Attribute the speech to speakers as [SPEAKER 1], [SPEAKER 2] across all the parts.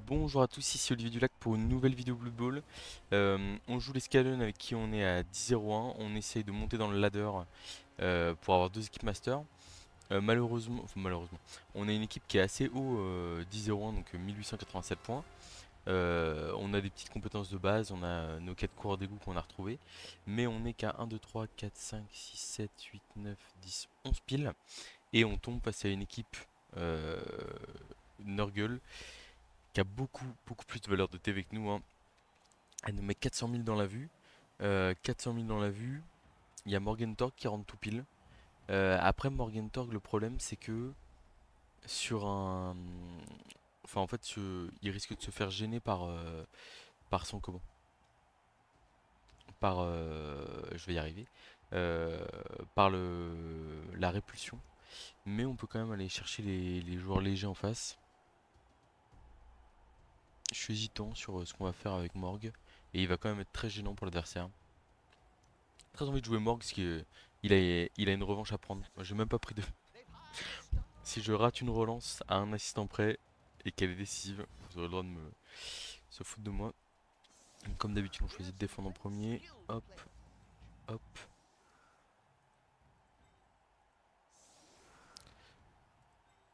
[SPEAKER 1] Bonjour à tous, ici Olivier Dulac pour une nouvelle vidéo Blood Bowl. On joue l'Escalon avec qui on est à 10-0-1. On essaye de monter dans le ladder pour avoir deux équipes master. Malheureusement, on a une équipe qui est assez haut, 10-0-1, donc 1887 points. On a des petites compétences de base, on a nos 4 coureurs d'égout qu'on a retrouvés. Mais on n'est qu'à 1, 2, 3, 4, 5, 6, 7, 8, 9, 10, 11 piles. Et on tombe face à une équipe euh, Nurgle qui a beaucoup plus de valeur de T avec nous, hein. Elle nous met 400 000 dans la vue. 400 000 dans la vue. Il y a Morgentorg qui rentre tout pile. Après Morgentorg, le problème c'est que sur un. Enfin, en fait, il risque de se faire gêner par son comment? Je vais y arriver. Euh, par la répulsion. Mais on peut quand même aller chercher les joueurs légers en face. Je suis hésitant sur ce qu'on va faire avec Morg. Et il va quand même être très gênant pour l'adversaire. Très envie de jouer Morg parce qu'il a une revanche à prendre. Moi, j'ai même pas pris de. Si je rate une relance à un assistant près et qu'elle est décisive, vous aurez le droit de me se foutre de moi. Comme d'habitude, on choisit de défendre en premier. Hop, hop.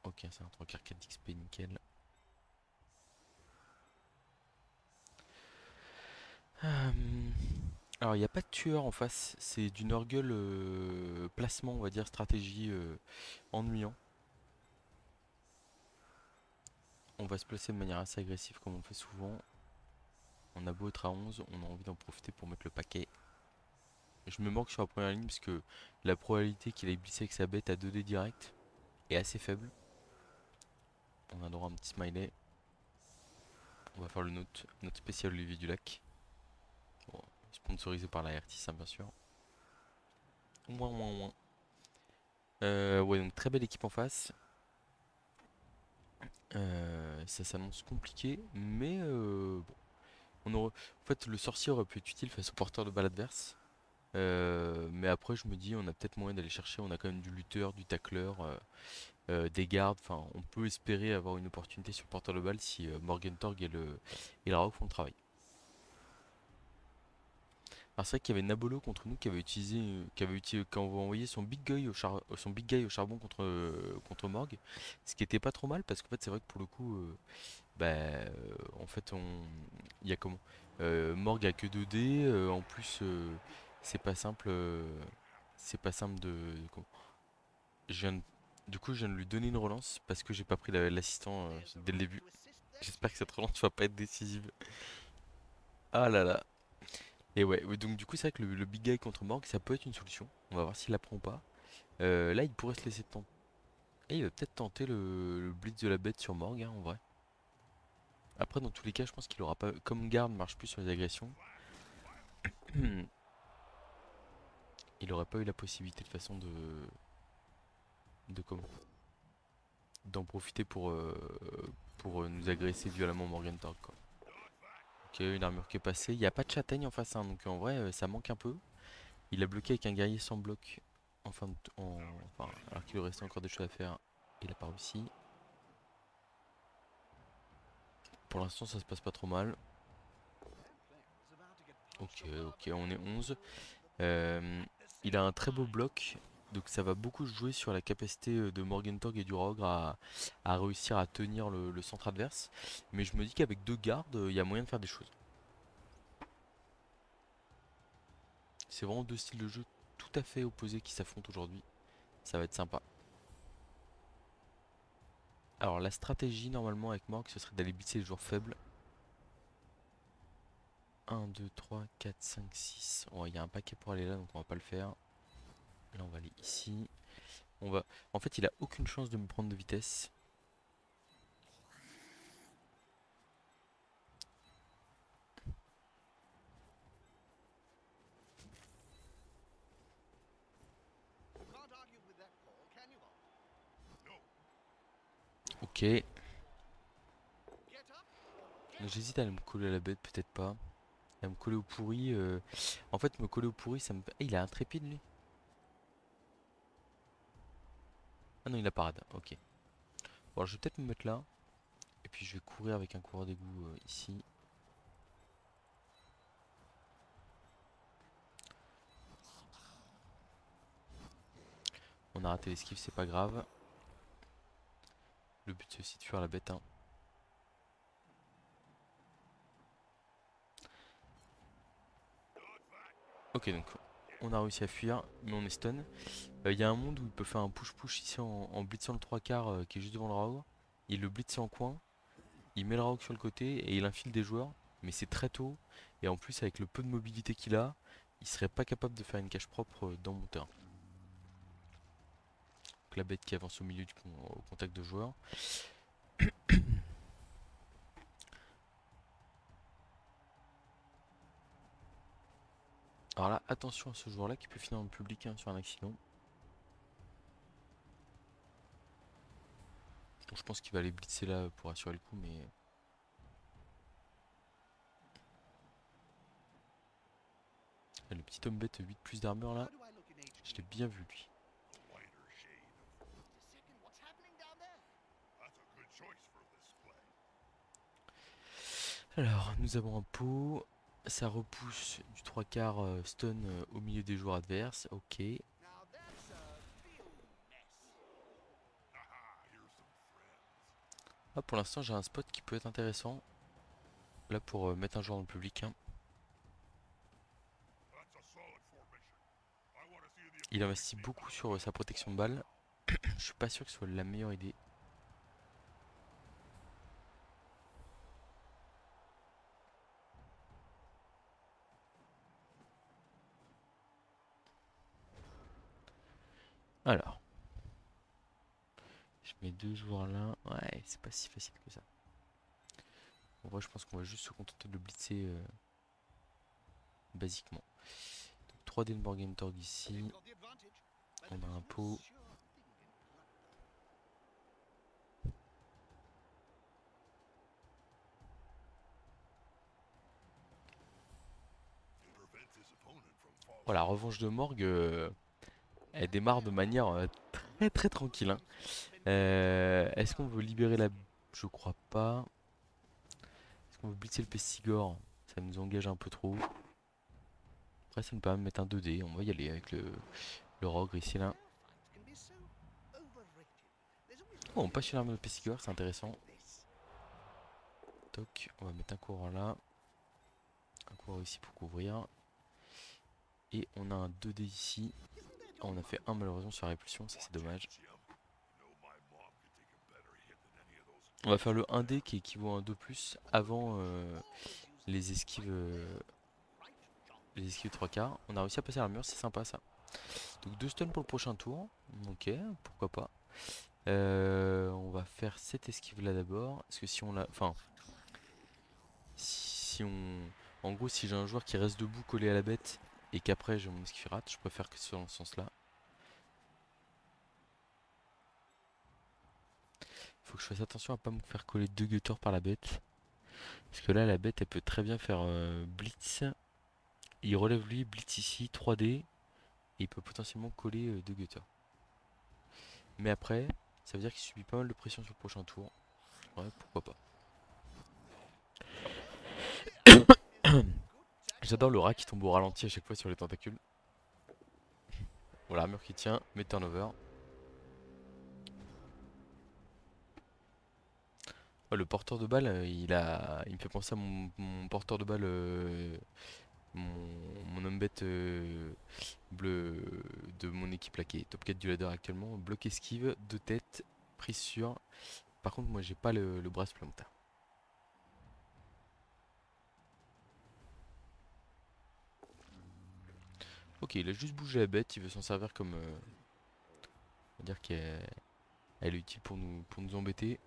[SPEAKER 1] Ok, c'est un 3 4 d'XP, nickel. Euh, Alors, il n'y a pas de tueur en face. C'est du Nurgle placement, on va dire, stratégie ennuyant. On va se placer de manière assez agressive comme on le fait souvent. On a beau être à 11, on a envie d'en profiter pour mettre le paquet. Je me manque sur la première ligne parce que la probabilité qu'il aille blitzer avec sa bête à 2D direct est assez faible. On a droit à un petit smiley. On va faire le note spécial Olivier du Lac. Bon, sponsorisé par la R6, hein, bien sûr. Ouin, ouin, ouin. Ouais, donc très belle équipe en face. Ça s'annonce compliqué, mais bon. En fait, le sorcier aurait pu être utile face au porteur de balle adverse. Mais après, je me dis, on a peut-être moyen d'aller chercher. On a quand même du lutteur, du tacleur, des gardes. Enfin, on peut espérer avoir une opportunité sur le porteur de balle si Morgentorg et le Rauk font le travail. Alors, c'est vrai qu'il y avait Nabolo contre nous qui avait envoyé son big guy au charbon contre Morg. Ce qui était pas trop mal parce qu'en fait, c'est vrai que pour le coup, en fait, il y a comment? Morg a que 2D. En plus, c'est pas simple. C'est pas simple comment. Je viens de- Du coup, je viens de lui donner une relance parce que j'ai pas pris l'assistant dès le début. J'espère que cette relance va pas être décisive. Ah là là. Et ouais, ouais, donc du coup, c'est vrai que le big guy contre Morg, ça peut être une solution. On va voir s'il la prend ou pas. Là, il pourrait se laisser tenter. Et il va peut-être tenter le blitz de la bête sur Morg, hein, en vrai. Après, dans tous les cas, je pense qu'il aura pas. Comme garde marche plus sur les agressions, il aurait pas eu la possibilité de façon de comment? D'en profiter pour nous agresser violemment Morgenthau, quoi. Ok, une armure qui est passée. Il n'y a pas de châtaigne en face, hein, donc en vrai, ça manque un peu. Il a bloqué avec un guerrier sans bloc. Enfin, alors qu'il lui restait encore des choses à faire, il a pas réussi. Pour l'instant, ça se passe pas trop mal. Ok, ok, on est 11. Euh, il a un très beau bloc, donc ça va beaucoup jouer sur la capacité de Morgenthau et du Rogre à réussir à tenir le centre adverse. Mais je me dis qu'avec deux gardes, il y a moyen de faire des choses. C'est vraiment deux styles de jeu tout à fait opposés qui s'affrontent aujourd'hui. Ça va être sympa. Alors la stratégie normalement avec Morg, ce serait d'aller blitzer les joueurs faibles. 1, 2, 3, 4, 5, 6. Il y a un paquet pour aller là, donc on va pas le faire. Là, on va aller ici. On va... En fait, il a aucune chance de me prendre de vitesse. Ok. J'hésite à aller me coller à la bête, peut-être pas. À me coller au pourri. En fait, me coller au pourri, ça me. Eh, il a un trépide, lui. Ah non, il a parade. Ok. Bon, alors, je vais peut-être me mettre là. Et puis je vais courir avec un coureur d'égout ici. On a raté l'esquive, c'est pas grave. Le but c'est aussi de fuir la bête, hein. Ok, donc on a réussi à fuir, mais on est stun. Il y a un monde où il peut faire un push-push ici en blitzant le 3/4 qui est juste devant le Raog. Il le blitz en coin, il met le Raog sur le côté et il infile des joueurs. Mais c'est très tôt, et en plus avec le peu de mobilité qu'il a, il serait pas capable de faire une cache propre dans mon terrain. Donc la bête qui avance au milieu au contact de joueurs. Alors là, attention à ce joueur là qui peut finir dans le public, hein, sur un accident. Donc je pense qu'il va aller blitzer là pour assurer le coup, mais... Le petit homme bête 8 plus d'armure là, je l'ai bien vu lui. Alors, nous avons un pot. Ça repousse du 3/4 stun au milieu des joueurs adverses. Ok. Ah, pour l'instant, j'ai un spot qui peut être intéressant. Là, pour mettre un joueur dans le public, hein. Il investit beaucoup sur sa protection de balle. Je suis pas sûr que ce soit la meilleure idée. Alors. Je mets deux joueurs là. Ouais, c'est pas si facile que ça. En vrai, je pense qu'on va juste se contenter de le blitzer basiquement. Donc, 3 Denborgen Torg ici. On a un pot. Voilà, revanche de Morgue, elle démarre de manière très tranquille, hein. Est-ce qu'on veut libérer la... Je crois pas. Est-ce qu'on veut blitzer le Pestigore? Ça nous engage un peu trop. Après, ça nous permet de mettre un 2D. On va y aller avec le Rogre ici, là. Oh, on passe sur l'arme de Pestigore, c'est intéressant. Toc, on va mettre un courant là. Un courant ici pour couvrir. Et on a un 2D ici. Oh, on a fait un malheureusement sur la répulsion, ça c'est dommage. On va faire le 1D qui équivaut à un 2+, avant les esquives 3/4. On a réussi à passer l'armure, c'est sympa ça. Donc 2 stuns pour le prochain tour. Ok, pourquoi pas. On va faire cette esquive là d'abord. Parce que si on l'a... Enfin... Si on... En gros, si j'ai un joueur qui reste debout collé à la bête et qu'après j'ai mon esquive rate, je préfère que ce soit dans ce sens là. Faut que je fasse attention à pas me faire coller 2 gutters par la bête. Parce que là, la bête, elle peut très bien faire blitz. Il relève lui, blitz ici, 3D. Et il peut potentiellement coller 2 gutters. Mais après, ça veut dire qu'il subit pas mal de pression sur le prochain tour. Ouais, pourquoi pas. J'adore le rat qui tombe au ralenti à chaque fois sur les tentacules. Voilà, armure qui tient, mais turnover. Ouais, le porteur de balle, il me fait penser à mon porteur de balle, mon homme bête bleu de mon équipe là qui est top 4 du ladder actuellement. Bloc esquive, 2 têtes, prise sur. Par contre, moi j'ai pas le bras supplémentaire. Ok, il a juste bougé la bête, il veut s'en servir comme... on va dire qu'elle est utile pour nous embêter.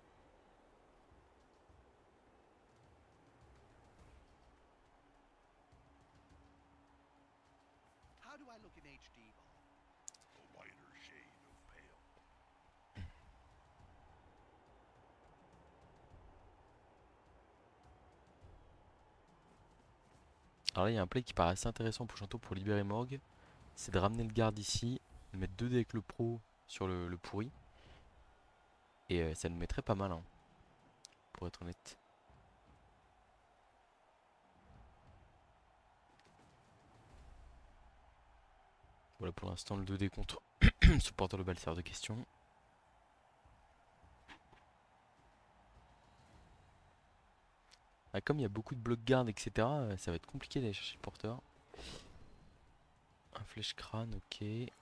[SPEAKER 1] Alors là, il y a un play qui paraît assez intéressant pour Chanto pour libérer Morgue. C'est de ramener le garde ici, de mettre 2 dés avec le pro sur le pourri. Et ça nous mettrait pas mal, hein. pour être honnête. Voilà pour l'instant le 2D contre ce porteur de balle sert de question. Ah, comme il y a beaucoup de blocs garde, etc., ça va être compliqué d'aller chercher le porteur. Un flèche crâne, ok. Et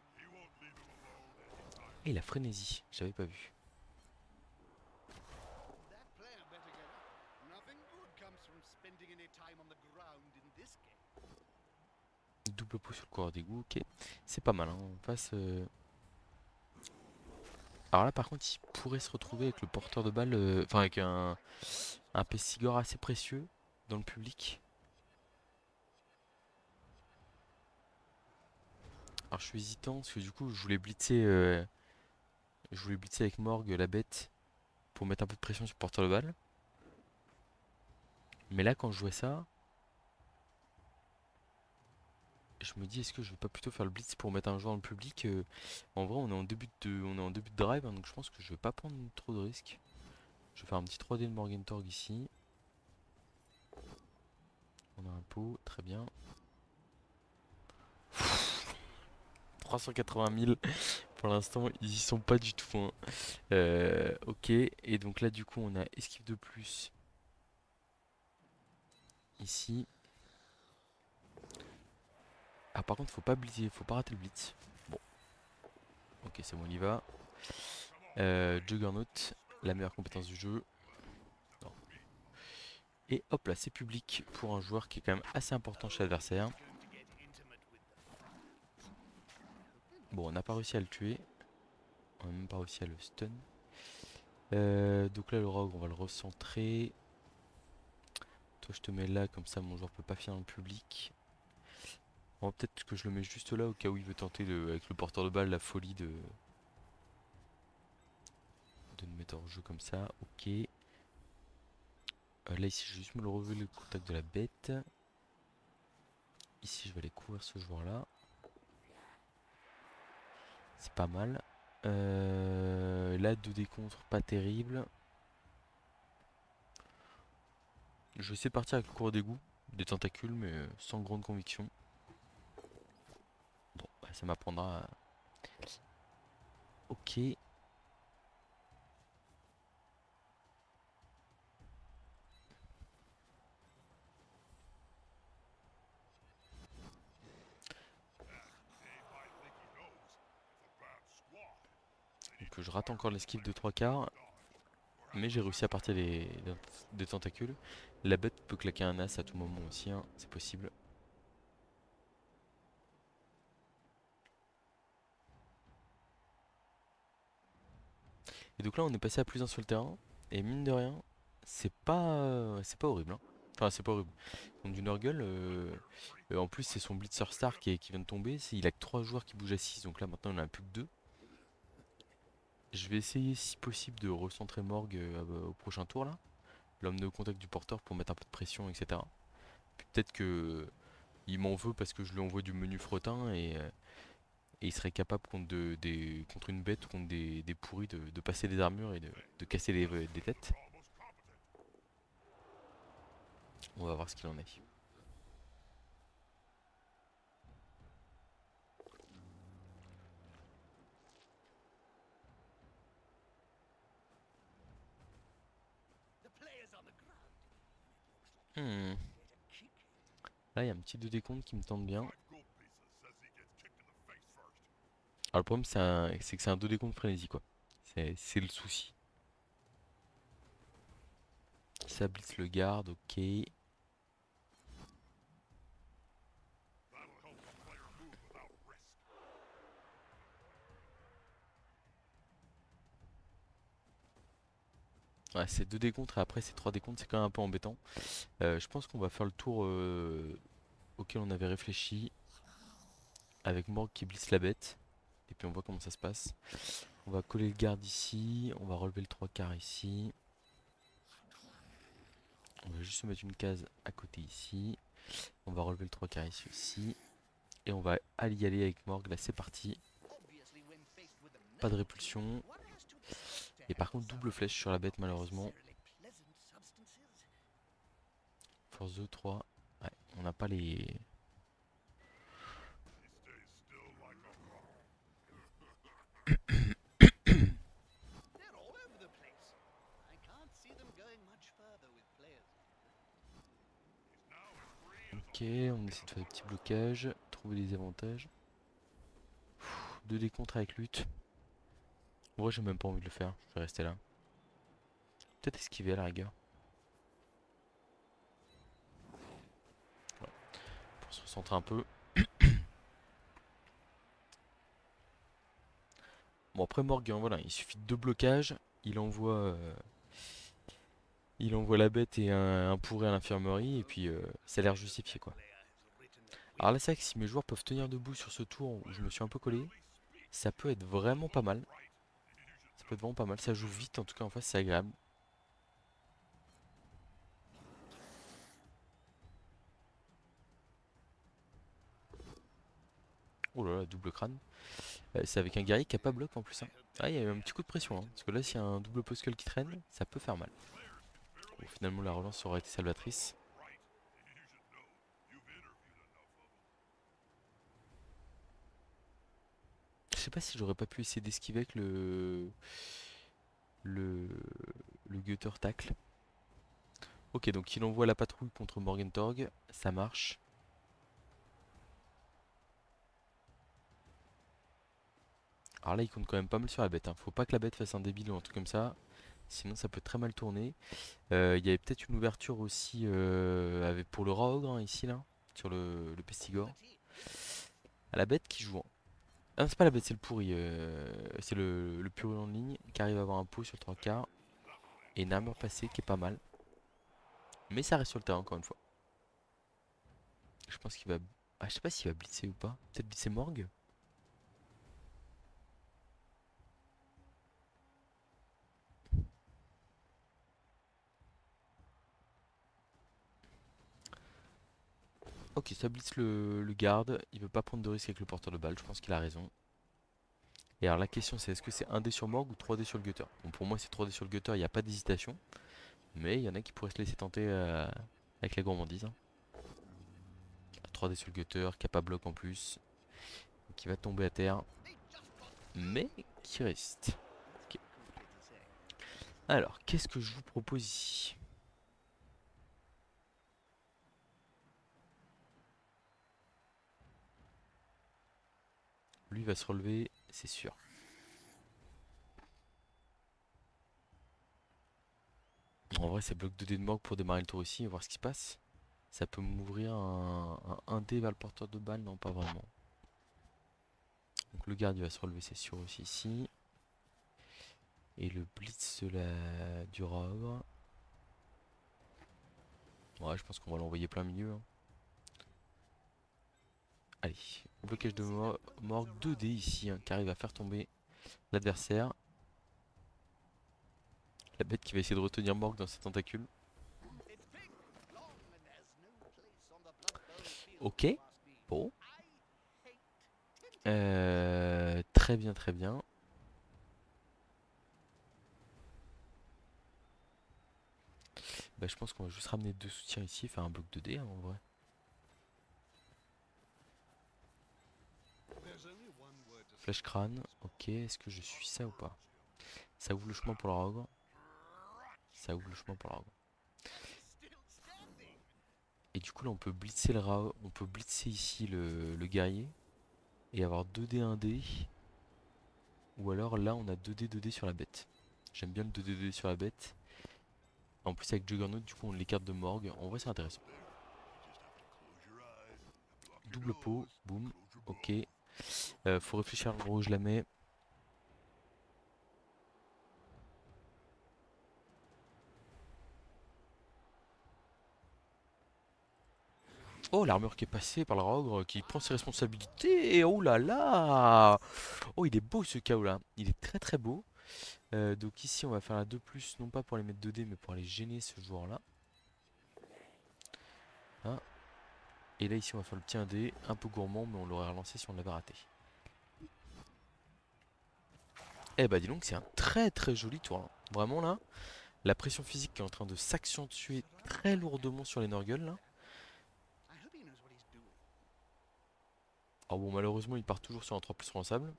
[SPEAKER 1] la frénésie, j'avais pas vu. Double pot sur le coureur d'égout, ok. C'est pas mal, hein. On passe. Alors là, par contre, il pourrait se retrouver avec le porteur de balle, enfin avec un Pestigore assez précieux dans le public. Alors je suis hésitant parce que du coup, je voulais blitzer avec Morgue la bête pour mettre un peu de pression sur le porteur de balle. Mais là, quand je vois ça, je me dis, est-ce que je vais pas plutôt faire le blitz pour mettre un joueur dans le public En vrai, on est en début de drive, hein, donc je pense que je vais pas prendre trop de risques. Je vais faire un petit 3D de Morgentorg ici. On a un pot, très bien. 380 000 pour l'instant, ils y sont pas du tout, hein. Ok, et donc là, du coup, on a esquive de plus ici. Ah, par contre, faut pas blitzer, faut pas rater le blitz. Bon, ok, c'est bon, on y va. Juggernaut, la meilleure compétence du jeu. Non. Et hop là, c'est public pour un joueur qui est quand même assez important chez l'adversaire. Bon, on n'a pas réussi à le tuer. On n'a même pas réussi à le stun. Donc là, le rogue, on va le recentrer. Toi, je te mets là, comme ça, mon joueur peut pas finir dans le public. Bon, peut-être que je le mets juste là, au cas où il veut tenter, avec le porteur de balle, la folie de nous mettre hors jeu comme ça. Ok. Là, ici, je vais juste me le relever le contact de la bête. Ici, je vais aller couvrir ce joueur-là. C'est pas mal. Là, 2D contre, pas terrible. Je vais essayer de partir avec le cours d'égout, des tentacules, mais sans grande conviction. Bon, bah, ça m'apprendra. Ok. Donc je rate encore l'esquive de 3 quarts. Mais j'ai réussi à partir des tentacules. La bête peut claquer un as à tout moment aussi, hein, c'est possible. Et donc là on est passé à plus 1 sur le terrain. Et mine de rien, c'est pas horrible, hein. Enfin c'est pas horrible. Donc du Nurgle, en plus c'est son Blitzer Star qui vient de tomber. Il a que 3 joueurs qui bougent à 6, donc là maintenant il en a plus que 2. Je vais essayer si possible de recentrer Morgue au prochain tour là. L'homme de contact du porteur pour mettre un peu de pression, etc. Puis peut-être que il m'en veut parce que je lui envoie du menu fretin et il serait capable contre une bête ou contre des pourris de passer des armures et de casser des têtes. On va voir ce qu'il en est. Hmm. Là, il y a un petit 2D compte qui me tente bien. Alors, le problème, c'est que c'est un 2D compte frénésie, quoi. C'est le souci. Ça blitz le garde, ok. Ouais, c'est 2D contre et après c'est 3D contre, c'est quand même un peu embêtant. Je pense qu'on va faire le tour auquel on avait réfléchi avec Morgue qui blitz la bête. Et puis on voit comment ça se passe. On va coller le garde ici, on va relever le 3 quarts ici. On va juste se mettre une case à côté ici. On va relever le 3 quarts ici aussi. Et on va y aller avec Morgue, là c'est parti. Pas de répulsion. Et par contre double flèche sur la bête malheureusement. Force 2, 3. Ouais, on n'a pas les... Ok, on essaie de faire des petits blocages, trouver des avantages. 2 contre avec lutte. En vrai, j'ai même pas envie de le faire, je vais rester là. Peut-être esquiver à la rigueur. Voilà, pour se recentrer un peu. Bon, après Morgue, hein, voilà, il suffit de 2 blocages. Il envoie la bête et un pourri à l'infirmerie. Et puis, ça a l'air justifié, quoi. Alors là, c'est vrai que si mes joueurs peuvent tenir debout sur ce tour où je me suis un peu collé, ça peut être vraiment pas mal. Ça peut être vraiment pas mal. Ça joue vite, en tout cas, en face, c'est agréable. Oh là là, double crâne. C'est avec un guerrier qui a pas bloc en plus, hein. Ah, il y a eu un petit coup de pression, hein, parce que là, s'il y a un double postal qui traîne, ça peut faire mal. Bon, finalement, la relance aurait été salvatrice. Je sais pas si j'aurais pas pu essayer d'esquiver avec le, le Gutter tacle. Ok, donc il envoie la patrouille contre Morgentorg, ça marche. Alors là, il compte quand même pas mal sur la bête, hein. Faut pas que la bête fasse un débile ou un truc comme ça, sinon ça peut très mal tourner. Il y avait peut-être une ouverture aussi pour le rat ogre, hein, ici, là, sur le pestigore. À la bête qui joue, hein. Ah non, c'est pas la bête, c'est le pourri. C'est le purulent en ligne qui arrive à avoir un pot sur le 3 quarts. Et une armure passée qui est pas mal. Mais ça reste sur le terrain encore une fois. Je pense qu'il va... Ah, je sais pas s'il va blitzer ou pas. Peut-être blitzer Morgue. Ok, ça blitz le garde. Il veut pas prendre de risque avec le porteur de balle. Je pense qu'il a raison. Et alors la question c'est est-ce que c'est 1D sur Morgue ou 3D sur le Gutter? Bon, pour moi c'est 3D sur le Gutter, il n'y a pas d'hésitation. Mais il y en a qui pourraient se laisser tenter avec la gourmandise, hein. 3D sur le Gutter, qui a pas bloc en plus. Qui va tomber à terre. Mais qui reste. Ok. Alors, qu'est-ce que je vous propose ici? Lui va se relever, c'est sûr. En vrai, c'est bloc 2D de morgue pour démarrer le tour ici et voir ce qui se passe. Ça peut m'ouvrir un 1D vers le porteur de balle, non pas vraiment. Donc le garde il va se relever, c'est sûr aussi ici. Et le blitz du rogue. Ouais, je pense qu'on va l'envoyer plein milieu, hein. Allez, blocage de morgue 2D ici, hein, qui arrive à faire tomber l'adversaire. La bête qui va essayer de retenir morgue dans ses tentacules. Ok, bon. Très bien, très bien. Bah, je pense qu'on va juste ramener 2 soutiens ici et faire un bloc 2D, hein, en vrai. Flèche crâne, ok, est-ce que je suis ça ou pas? Ça ouvre le chemin pour la rogue. Ça ouvre le chemin pour la rogue. Et du coup là on peut blitzer on peut blitzer ici le guerrier. Et avoir 2D 1D. Ou alors là on a 2D 2D sur la bête. J'aime bien le 2D 2D sur la bête. En plus avec Juggernaut du coup on l'écarte de morgue. En vrai c'est intéressant. Double pot, boum, ok. Faut réfléchir à l'endroit où je la mets. Oh, l'armure qui est passée par le Rogre qui prend ses responsabilités. Oh là là. Oh, il est beau ce KO là. Il est très très beau. Donc ici on va faire la 2+, non pas pour les mettre 2D mais pour aller gêner ce joueur là. Hein. Et là ici on va faire le petit 1D, un peu gourmand mais on l'aurait relancé si on l'avait raté. Eh bah dis donc c'est un très très joli tour, hein. Vraiment là, La pression physique qui est en train de s'accentuer très lourdement sur les Nurgle là. Alors bon, malheureusement, il part toujours sur un 3+ sable.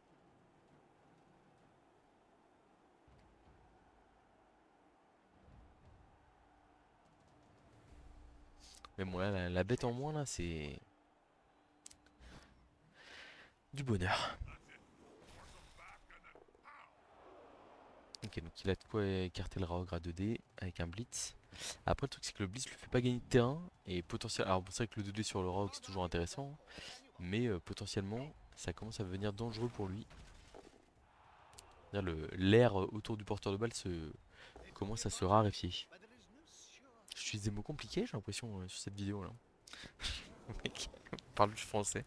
[SPEAKER 1] Mais bon, là, la bête en moins, là, c'est du bonheur. Ok, donc il a de quoi écarter le Raogre à 2D avec un Blitz. Après, le truc, c'est que le Blitz lui fait pas gagner de terrain. Et potentiellement. Alors, c'est vrai que le 2D sur le Raogre, c'est toujours intéressant. Mais potentiellement, ça commence à devenir dangereux pour lui. L'air autour du porteur de balle commence à se raréfier. Je suis des mots compliqués, j'ai l'impression, sur cette vidéo là. Le mec parle du français.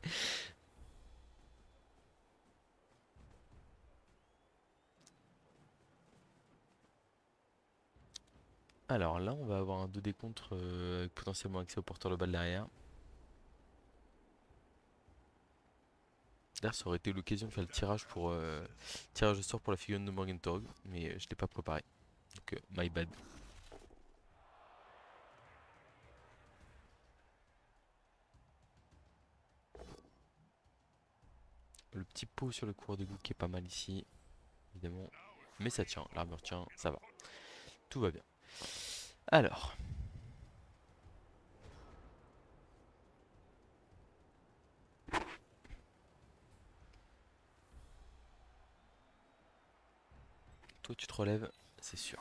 [SPEAKER 1] Alors là, on va avoir un 2D contre avec potentiellement accès au porteur de balle derrière. D'ailleurs, ça aurait été l'occasion de faire le tirage de sort pour la figurine de Morgenthau, mais je l'ai pas préparé. Donc, my bad. Le petit pot sur le cours d'égout qui est pas mal ici, évidemment. Mais ça tient, l'armure tient, ça va. Tout va bien. Alors. Toi, tu te relèves, c'est sûr.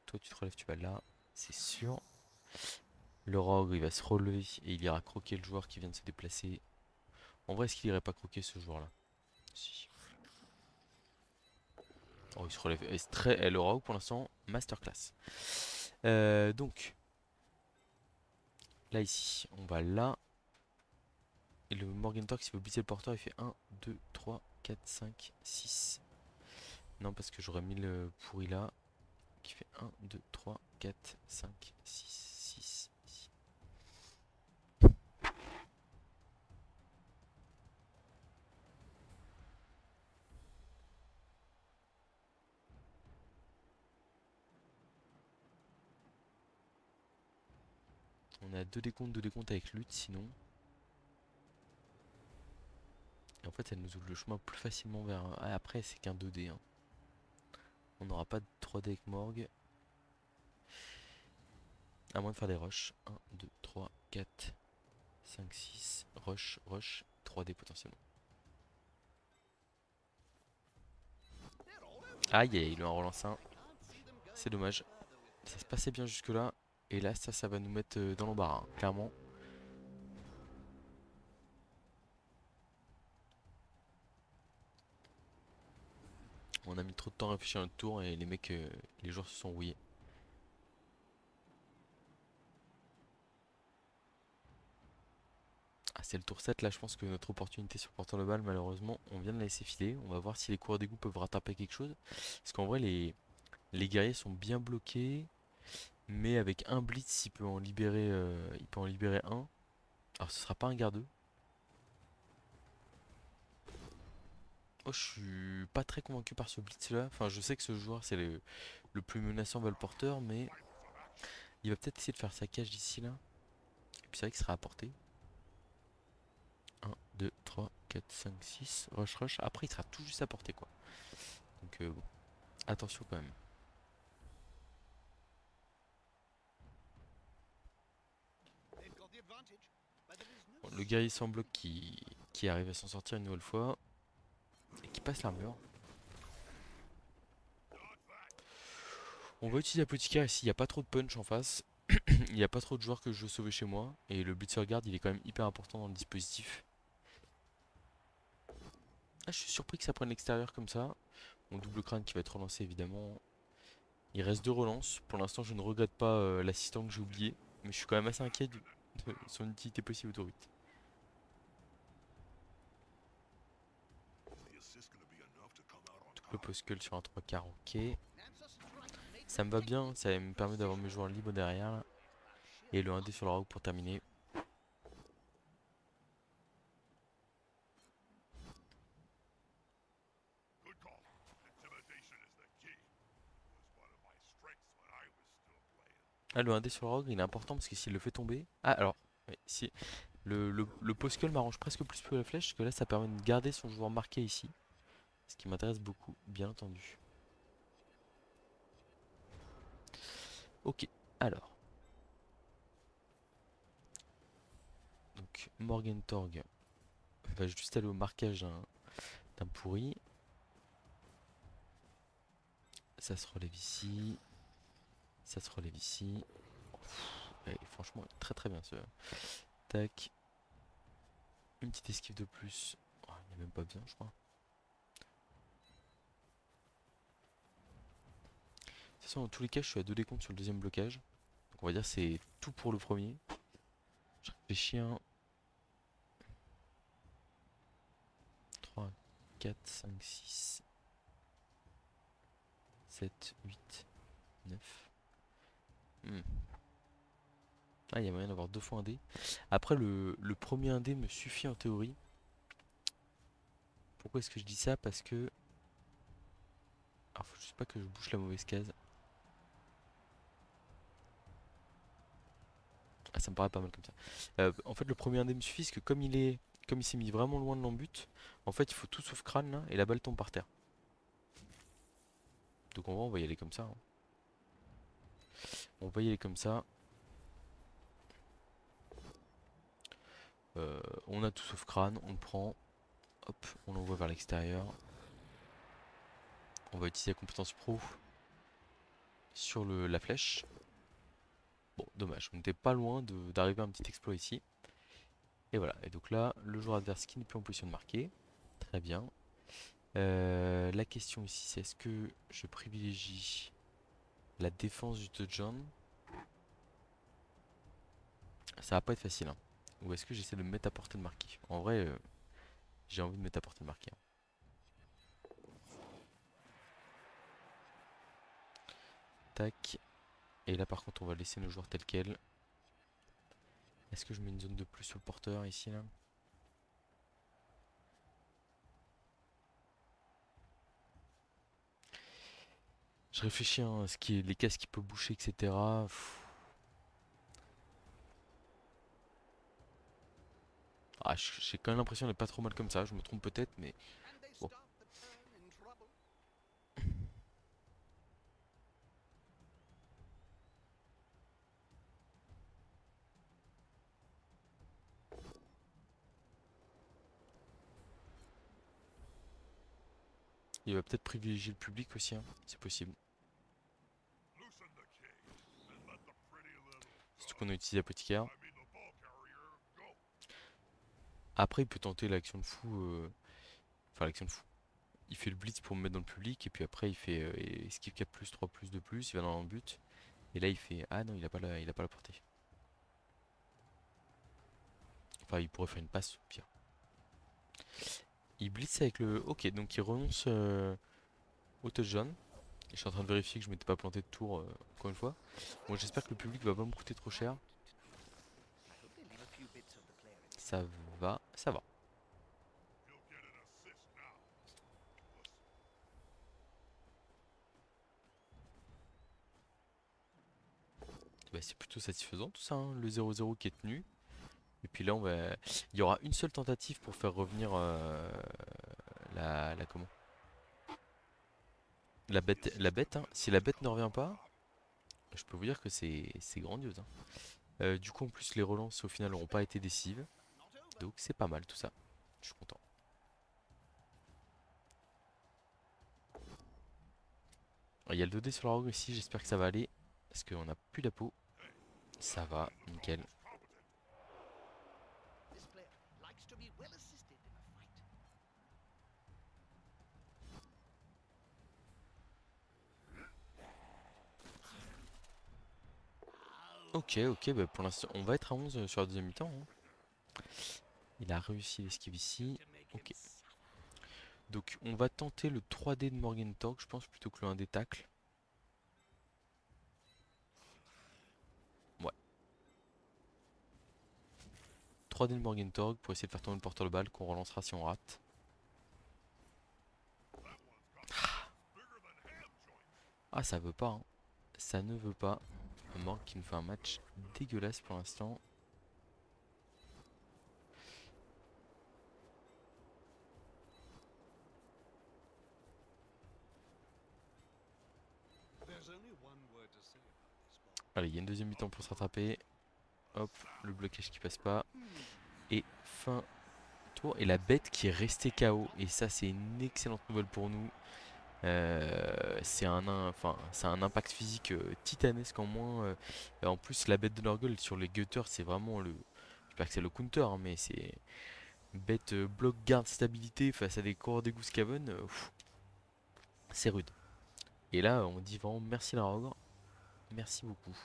[SPEAKER 1] Toi, tu te relèves, tu vas là, c'est sûr. Le rogue, il va se relever et il ira croquer le joueur qui vient de se déplacer. En vrai, est-ce qu'il irait pas croquer ce joueur-là? Si. Oh, il se relève. Et le rogue, pour l'instant, masterclass. Donc, là, ici, on va là. Et le Morgenthau, s'il veut blitzer le porteur, il fait 1, 2, 3, 4, 5, 6. Non, parce que j'aurais mis le pourri là. Qui fait 1, 2, 3, 4, 5, 6, 6. On a 2 décomptes avec lutte sinon. Et en fait, elle nous ouvre le chemin plus facilement vers. Ah, après, c'est qu'un 2D. Hein. On n'aura pas de 3D avec Morgue. À moins de faire des rushs. 1, 2, 3, 4, 5, 6. Rush, rush. 3D potentiellement. Aïe, aïe, il lui en relance un. C'est dommage. Ça se passait bien jusque là. Et là, ça va nous mettre dans l'embarras, hein, clairement. On a mis trop de temps à réfléchir à notre tour et les mecs, les joueurs se sont rouillés. Ah, c'est le tour 7 là, je pense que notre opportunité sur le porteur de balle, malheureusement, on vient de la laisser filer. On va voir si les coureurs d'égout peuvent rattraper quelque chose. Parce qu'en vrai, les guerriers sont bien bloqués. Mais avec un blitz, il peut en libérer un. Alors ce sera pas un garde. Oh, je suis pas très convaincu par ce blitz là. Enfin, je sais que ce joueur c'est le plus menaçant vers le porteur, mais il va peut-être essayer de faire sa cage d'ici là. Et puis c'est vrai qu'il sera à portée. 1, 2, 3, 4, 5, 6. Rush, rush. Après, il sera tout juste à portée quoi. Donc bon, attention quand même. Bon, le guerrier sans bloc qui arrive à s'en sortir une nouvelle fois. Et qui passe l'armure. On va utiliser l'apothicaire ici, il n'y a pas trop de punch en face. Il n'y a pas trop de joueurs que je veux sauver chez moi. Et le blitzer guard il est quand même hyper important dans le dispositif. Ah, je suis surpris que ça prenne l'extérieur comme ça. Mon double crâne qui va être relancé évidemment. Il reste 2 relances. Pour l'instant je ne regrette pas l'assistant que j'ai oublié. Mais je suis quand même assez inquiet de son utilité possible autour 8. Double poscule sur un 3 quarts, ok. Ça me va bien, ça me permet d'avoir mes joueurs libres derrière là. Et le 1D sur le rogue pour terminer. Ah, le 1D sur le rogue, il est important parce que s'il le fait tomber. Ah, alors, ouais, si le post m'arrange presque plus que la flèche, parce que là, ça permet de garder son joueur marqué ici. Ce qui m'intéresse beaucoup, bien entendu. Ok, alors. Donc, Morgentorg va juste aller au marquage d'un pourri. Ça se relève ici. Ça se relève ici. Et franchement, très très bien ce. Tac. Une petite esquive de plus. Oh, il n'y a même pas besoin, je crois. De toute façon, dans tous les cas, je suis à 2 décomptes sur le deuxième blocage. Donc on va dire c'est tout pour le premier. Je réfléchis 1, 3, 4, 5, 6, 7, 8, 9. Ah, il y a moyen d'avoir 2 fois un dé. Après, le premier un dé me suffit en théorie. Pourquoi est-ce que je dis ça? Parce que... Alors, faut juste pas que je bouche la mauvaise case. Ah, ça me paraît pas mal comme ça. En fait, le premier indé me suffit parce que comme il s'est mis vraiment loin de l'embut, en fait, il faut tout sauf crâne là, et la balle tombe par terre. Donc en vrai, on va y aller comme ça, hein. On va y aller comme ça. On a tout sauf crâne, on le prend. Hop, on l'envoie vers l'extérieur. On va utiliser la compétence pro sur la flèche. Bon, dommage, on n'était pas loin d'arriver à un petit exploit ici. Et voilà, et donc là, le joueur adverse qui n'est plus en position de marquer. Très bien. La question ici, c'est est-ce que je privilégie la défense du touchdown? Ça va pas être facile, hein. Ou est-ce que j'essaie de me mettre à portée de marquer? En vrai, j'ai envie de me mettre à portée de marquer, hein. Tac. Et là, par contre, on va laisser nos joueurs tels quels. Est-ce que je mets une zone de plus sur le porteur ici, là? Je réfléchis, hein, à les cases qui peuvent boucher, etc. Ah, j'ai quand même l'impression d'être pas trop mal comme ça. Je me trompe peut-être, mais bon. Il va peut-être privilégier le public aussi, hein. C'est possible. Surtout qu'on a utilisé l'apothicaire. Après, il peut tenter l'action de fou. Enfin, l'action de fou. Il fait le blitz pour me mettre dans le public. Et puis après, il fait esquive 4 plus, 3 plus, 2 plus. Il va dans le but. Et là, il fait. Ah non, il a pas la portée. Enfin, il pourrait faire une passe, au pire. Il blitz avec le. Ok, donc il renonce au touchdown. Je suis en train de vérifier que je m'étais pas planté de tour encore une fois. Bon, j'espère que le public va pas me coûter trop cher. Ça va, ça va. Bah, c'est plutôt satisfaisant tout ça, hein, le 0-0 qui est tenu. Et puis là, il y aura une seule tentative pour faire revenir comment? La bête, hein. Si la bête ne revient pas, je peux vous dire que c'est grandiose, hein. Du coup, en plus, les relances au final n'auront pas été décisives. Donc c'est pas mal tout ça. Je suis content. Il y a le 2D sur la rogue ici, j'espère que ça va aller. Parce qu'on n'a plus la peau. Ça va, nickel. Ok, ok, bah pour l'instant, on va être à 11 sur la deuxième mi-temps, hein. Il a réussi l'esquive ici. Ok. Donc on va tenter le 3D de Morgentorg, je pense, plutôt que le 1D tacle. Ouais. 3D de Morgentorg pour essayer de faire tourner le porteur de balle qu'on relancera si on rate. Ah, ça veut pas, hein. Ça ne veut pas. Morgue qui nous fait un match dégueulasse pour l'instant. Allez, il y a une deuxième mi-temps pour se rattraper. Hop, le blocage qui passe pas. Et fin tour. Et la bête qui est restée KO. Et ça, c'est une excellente nouvelle pour nous. C'est un impact physique titanesque en moins. En plus, la bête de Nurgle sur les gutters, c'est vraiment le. Je sais pas que c'est le counter, hein, mais c'est bête bloc garde stabilité face à des corps d'égout Skaven. C'est rude. Et là, on dit vraiment merci la Rogre. Merci beaucoup.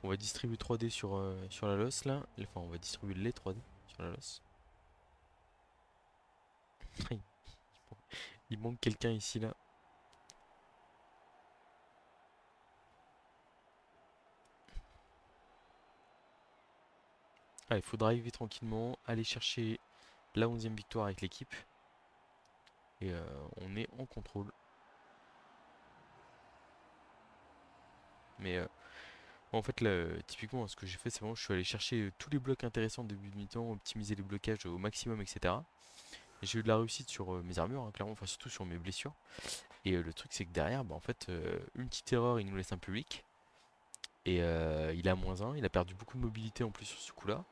[SPEAKER 1] On va distribuer 3D sur la loss là. Enfin, on va distribuer les 3D sur la loss. Il manque quelqu'un ici là. Allez, il faut driver tranquillement, aller chercher la 11e victoire avec l'équipe. Et on est en contrôle. Mais en fait, là, typiquement, ce que j'ai fait, c'est vraiment, je suis allé chercher tous les blocs intéressants au début de mi-temps, optimiser les blocages au maximum, etc. Et j'ai eu de la réussite sur mes armures, hein, clairement, enfin surtout sur mes blessures. Et le truc, c'est que derrière, bah, en fait, une petite erreur, il nous laisse un public. Et il a -1, il a perdu beaucoup de mobilité en plus sur ce coup-là.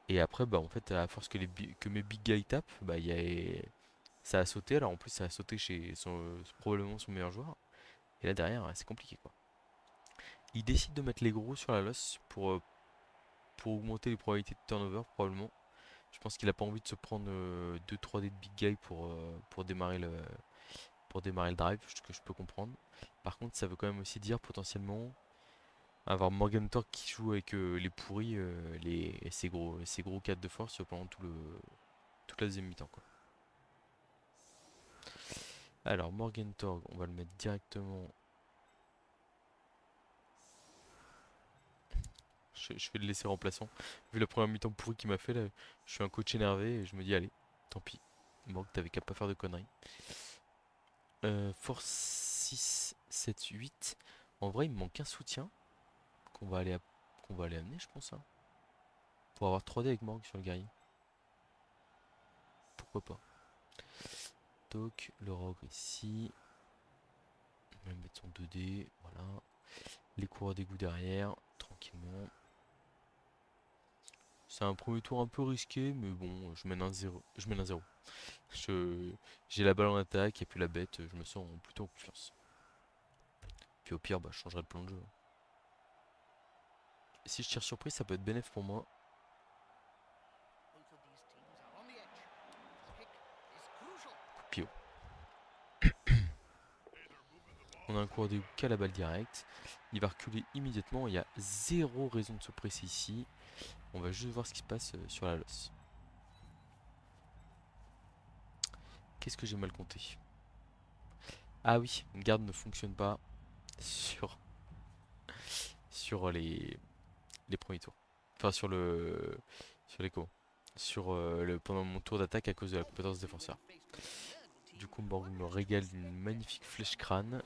[SPEAKER 1] Et après, bah, en fait, à force que mes big guys tapent, bah, ça a sauté. Alors en plus, ça a sauté chez probablement son meilleur joueur. Et là derrière, c'est compliqué quoi. Il décide de mettre les gros sur la loss pour augmenter les probabilités de turnover, probablement. Je pense qu'il a pas envie de se prendre 2-3 dés de big guy pour démarrer le drive, ce que je peux comprendre. Par contre, ça veut quand même aussi dire potentiellement avoir Morgan Torque qui joue avec les pourris, ces gros 4 de force pendant toute la deuxième mi-temps quoi. Alors Morgan Torg, on va le mettre directement. Je vais le laisser remplaçant. Vu la première mi-temps pourrie qu'il m'a fait là, je suis un coach énervé et je me dis allez, tant pis. Morg, t'avais qu'à pas faire de conneries. Force 6, 7, 8. En vrai, il me manque un soutien qu'on va aller, qu'on va aller amener, je pense. Hein, pour avoir 3D avec Morg sur le guerrier. Pourquoi pas. Donc, le rogue ici. On va mettre son 2D. Voilà. Les coureurs d'égout derrière, tranquillement. C'est un premier tour un peu risqué, mais bon, je mène un 0. Je mène un 0. J'ai la balle en attaque et puis la bête, je me sens plutôt en confiance. Puis au pire, bah, je changerai de plan de jeu. Si je tire surprise, ça peut être bénéf pour moi. Coup de On a un coureur d'égout qui a la balle directe. Il va reculer immédiatement. Il y a zéro raison de se presser ici. On va juste voir ce qui se passe sur la loss. Qu'est-ce que j'ai mal compté? Ah oui, une garde ne fonctionne pas sur, sur les premiers tours. Enfin, sur les co. Pendant mon tour d'attaque à cause de la compétence défenseur. Du coup, Morg me régale d'une magnifique flèche crâne.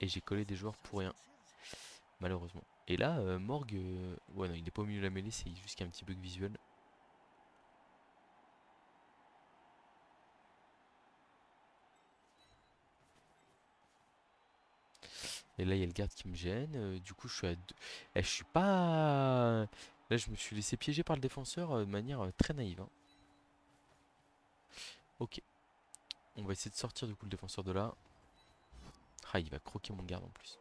[SPEAKER 1] Et j'ai collé des joueurs pour rien, malheureusement. Et là, Morg, ouais, non, il est pas au milieu de la mêlée, c'est juste qu'il y a un petit bug visuel. Et là, il y a le garde qui me gêne. Du coup, je suis à deux. Eh, je suis pas. Là, je me suis laissé piéger par le défenseur de manière très naïve. Hein. Ok. On va essayer de sortir du coup le défenseur de là. Ah, il va croquer mon garde en plus.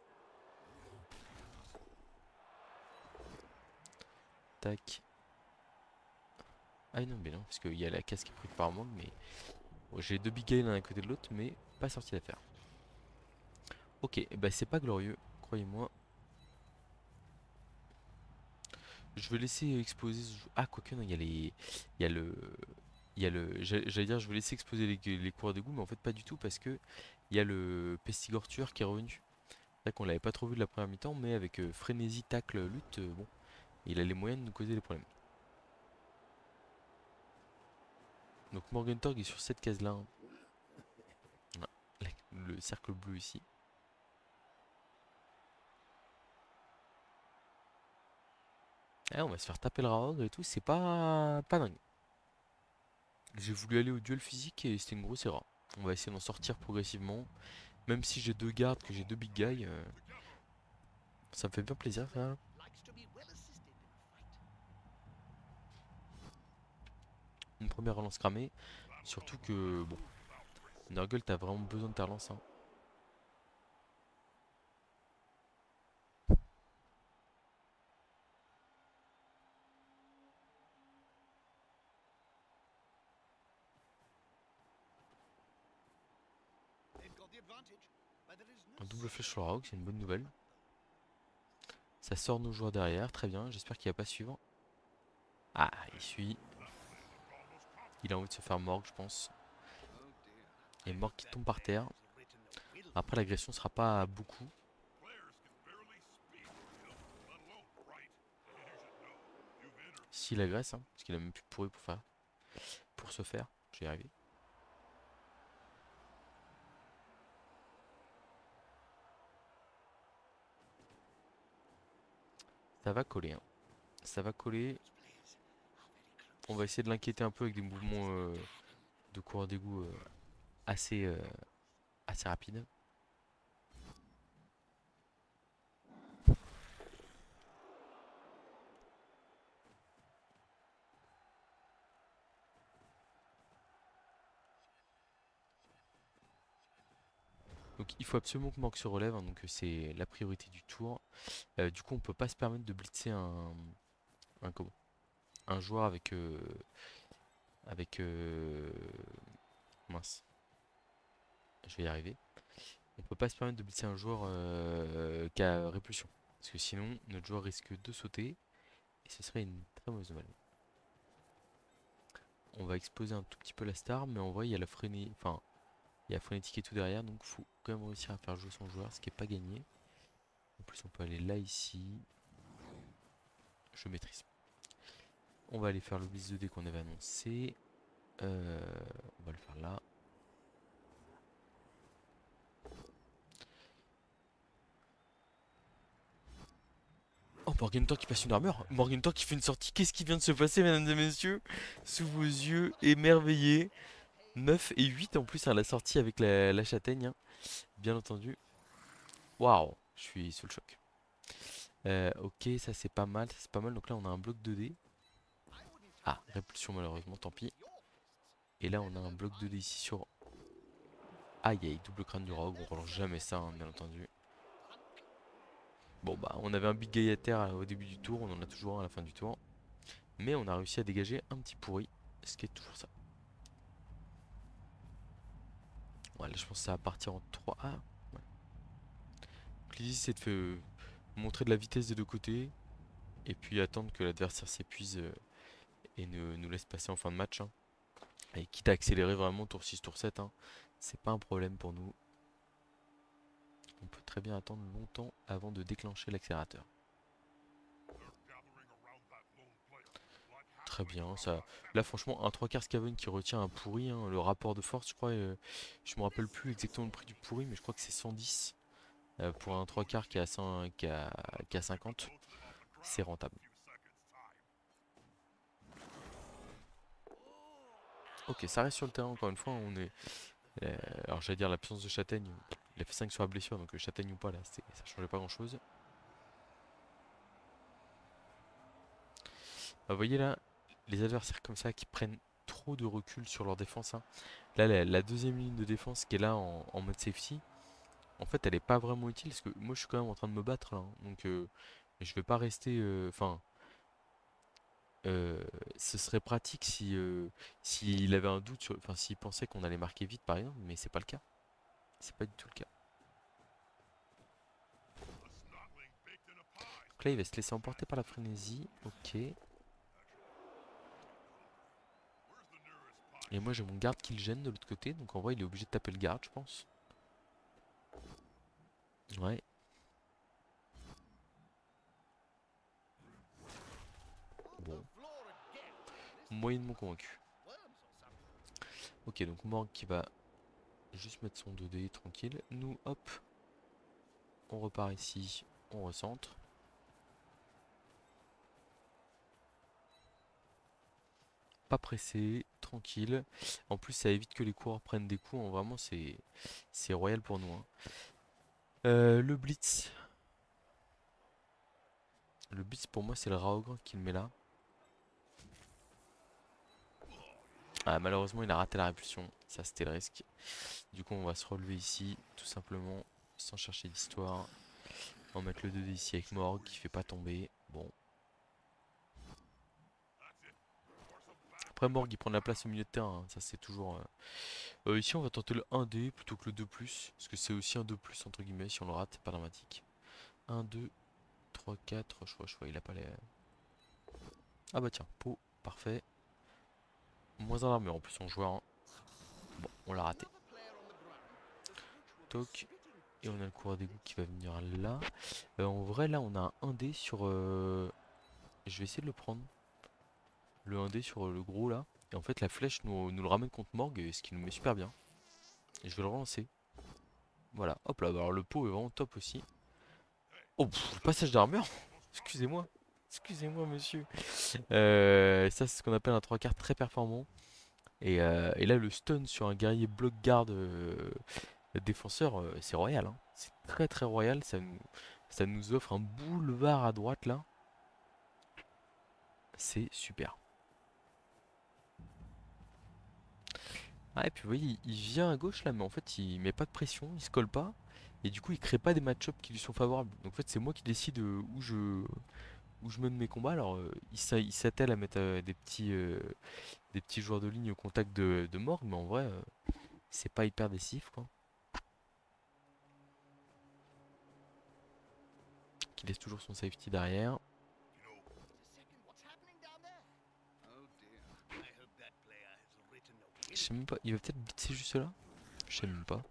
[SPEAKER 1] Tac. Ah non, mais non, parce qu'il y a la casse qui est prise par Morg, mais. Bon, j'ai deux big guys l'un à côté de l'autre, mais pas sorti d'affaire. Ok, bah c'est pas glorieux, croyez-moi. Je vais laisser exploser Ah, quoique, non, il y a les. Il y a le. Il y a le. J'allais dire, je vais laisser exploser les coureurs d'égout, mais en fait, pas du tout, parce que il y a le Pestigore tueur qui est revenu. C'est vrai qu'on l'avait pas trop vu de la première mi-temps, mais avec frénésie, tacle, lutte, bon, il a les moyens de nous causer des problèmes. Donc, Morgentorg est sur cette case-là. Hein. Voilà. Le cercle bleu ici. Eh, on va se faire taper le Raog et tout, c'est pas dingue. J'ai voulu aller au duel physique et c'était une grosse erreur. On va essayer d'en sortir progressivement. Même si j'ai deux gardes, que j'ai deux big guys, ça me fait bien plaisir ça. Une première relance cramée. Surtout que, bon, Nurgle, t'as vraiment besoin de ta relance, hein. Un double flèche sur le Raog, c'est une bonne nouvelle. Ça sort nos joueurs derrière, très bien. J'espère qu'il va pas suivre. Ah, il suit. Il a envie de se faire morgue, je pense. Et morgue qui tombe par terre. Après, l'agression sera pas beaucoup. S'il agresse, hein, parce qu'il a même plus de pourri pour se faire. Je vais y arriver. Ça va coller, hein. Ça va coller. On va essayer de l'inquiéter un peu avec des mouvements de coureur d'égout assez, assez rapides. Donc il faut absolument que Morgue se relève, hein, donc c'est la priorité du tour. Du coup on peut pas se permettre de blitzer un, comment, un joueur avec mince, je vais y arriver. On peut pas se permettre de blitzer un joueur qui a répulsion. Parce que sinon notre joueur risque de sauter et ce serait une très mauvaise nouvelle. On va exposer un tout petit peu la star, mais en vrai il y a la frénésie, enfin il y a frénétique et tout derrière, donc faut quand même réussir à faire jouer son joueur, ce qui est pas gagné. En plus on peut aller là ici. Je maîtrise. On va aller faire le blitz 2D qu'on avait annoncé. On va le faire là. Oh, Morgenthau qui passe une armure. Morgenthau qui fait une sortie. Qu'est-ce qui vient de se passer, mesdames et messieurs? Sous vos yeux, émerveillés. 9 et 8 en plus à la sortie avec la châtaigne, hein, bien entendu. Waouh, je suis sous le choc. Ok, ça c'est pas mal, ça c'est pas mal. Donc là on a un bloc 2D. Ah, répulsion malheureusement, tant pis. Et là on a un bloc 2D ici sur... Aïe aïe, double crâne du rogue, on relance jamais ça, hein, bien entendu. Bon bah on avait un big guy à terre au début du tour, on en a toujours un à la fin du tour. Mais on a réussi à dégager un petit pourri, ce qui est toujours ça. Ouais, là je pense que ça va partir en 3. Ah, ouais. Donc l'idée c'est de montrer de la vitesse des deux côtés. Et puis attendre que l'adversaire s'épuise et nous laisse passer en fin de match, hein. Et quitte à accélérer vraiment tour 6, tour 7, hein, c'est pas un problème pour nous. On peut très bien attendre longtemps avant de déclencher l'accélérateur. Très bien, ça. Là franchement un 3 quarts Scaven qui retient un pourri, hein, le rapport de force je crois, je me rappelle plus exactement le prix du pourri mais je crois que c'est 110 pour un 3 quarts qui est à, 100 qui a 50, c'est rentable. Ok, ça reste sur le terrain encore une fois, on est... alors j'allais dire la puissance de Châtaigne, il a fait 5 sur la blessure donc Châtaigne ou pas là, ça changeait pas grand chose. Bah, vous voyez là, les adversaires comme ça qui prennent trop de recul sur leur défense, hein. Là, la deuxième ligne de défense qui est là en mode safety, en fait, elle est pas vraiment utile parce que moi je suis quand même en train de me battre là, hein. Donc je vais pas rester. Enfin, ce serait pratique si s'il avait un doute sur, enfin, s'il pensait qu'on allait marquer vite par exemple, mais c'est pas le cas. C'est pas du tout le cas. Donc là, il va se laisser emporter par la frénésie. Ok. Et moi j'ai mon garde qui le gêne de l'autre côté, donc en vrai il est obligé de taper le garde, je pense. Ouais. Bon, moyennement convaincu. Ok, donc Morg qui va juste mettre son 2D tranquille. Nous, hop, on repart ici, on recentre. pas pressé, tranquille. En plus ça évite que les coureurs prennent des coups, hein. Vraiment c'est royal pour nous, hein. Le blitz. Le blitz pour moi c'est le Raogre qui le met là. Ah, malheureusement il a raté la répulsion, ça c'était le risque. Du coup on va se relever ici, tout simplement, sans chercher d'histoire. On va mettre le 2D ici avec Morg qui fait pas tomber. Bon. Après Morg il prend de la place au milieu de terrain, hein. Ça c'est toujours... ici on va tenter le 1D plutôt que le 2+, parce que c'est aussi un 2+, entre guillemets, si on le rate, c'est pas dramatique. 1, 2, 3, 4, je vois, il a pas les... Ah bah tiens, pot, parfait. Moins un armure en plus en joueur, hein. Bon, on l'a raté. Toc. Et on a le coureur d'égout qui va venir là. En vrai là on a un 1D sur... Je vais essayer de le prendre. Le 1D sur le gros là. Et en fait la flèche nous le ramène contre Morg, ce qui nous met super bien. Et je vais le relancer. Voilà, hop là, bah alors le pot est vraiment top aussi. Oh, le passage d'armure. Excusez-moi. Excusez-moi monsieur. Ça c'est ce qu'on appelle un 3 quarts très performant. Et là le stun sur un guerrier bloc garde défenseur, c'est royal, hein. C'est très très royal, ça nous offre un boulevard à droite là. C'est super. Ah, et puis vous voyez, il vient à gauche là, mais en fait il met pas de pression, il se colle pas. Et du coup il crée pas des match-ups qui lui sont favorables. Donc en fait c'est moi qui décide où je mène mes combats. Alors il s'attelle à mettre des petits joueurs de ligne au contact de Morg, mais en vrai c'est pas hyper décisif quoi. Qui laisse toujours son safety derrière. Je sais même pas, il va peut-être blitzer juste là? Je sais même pas.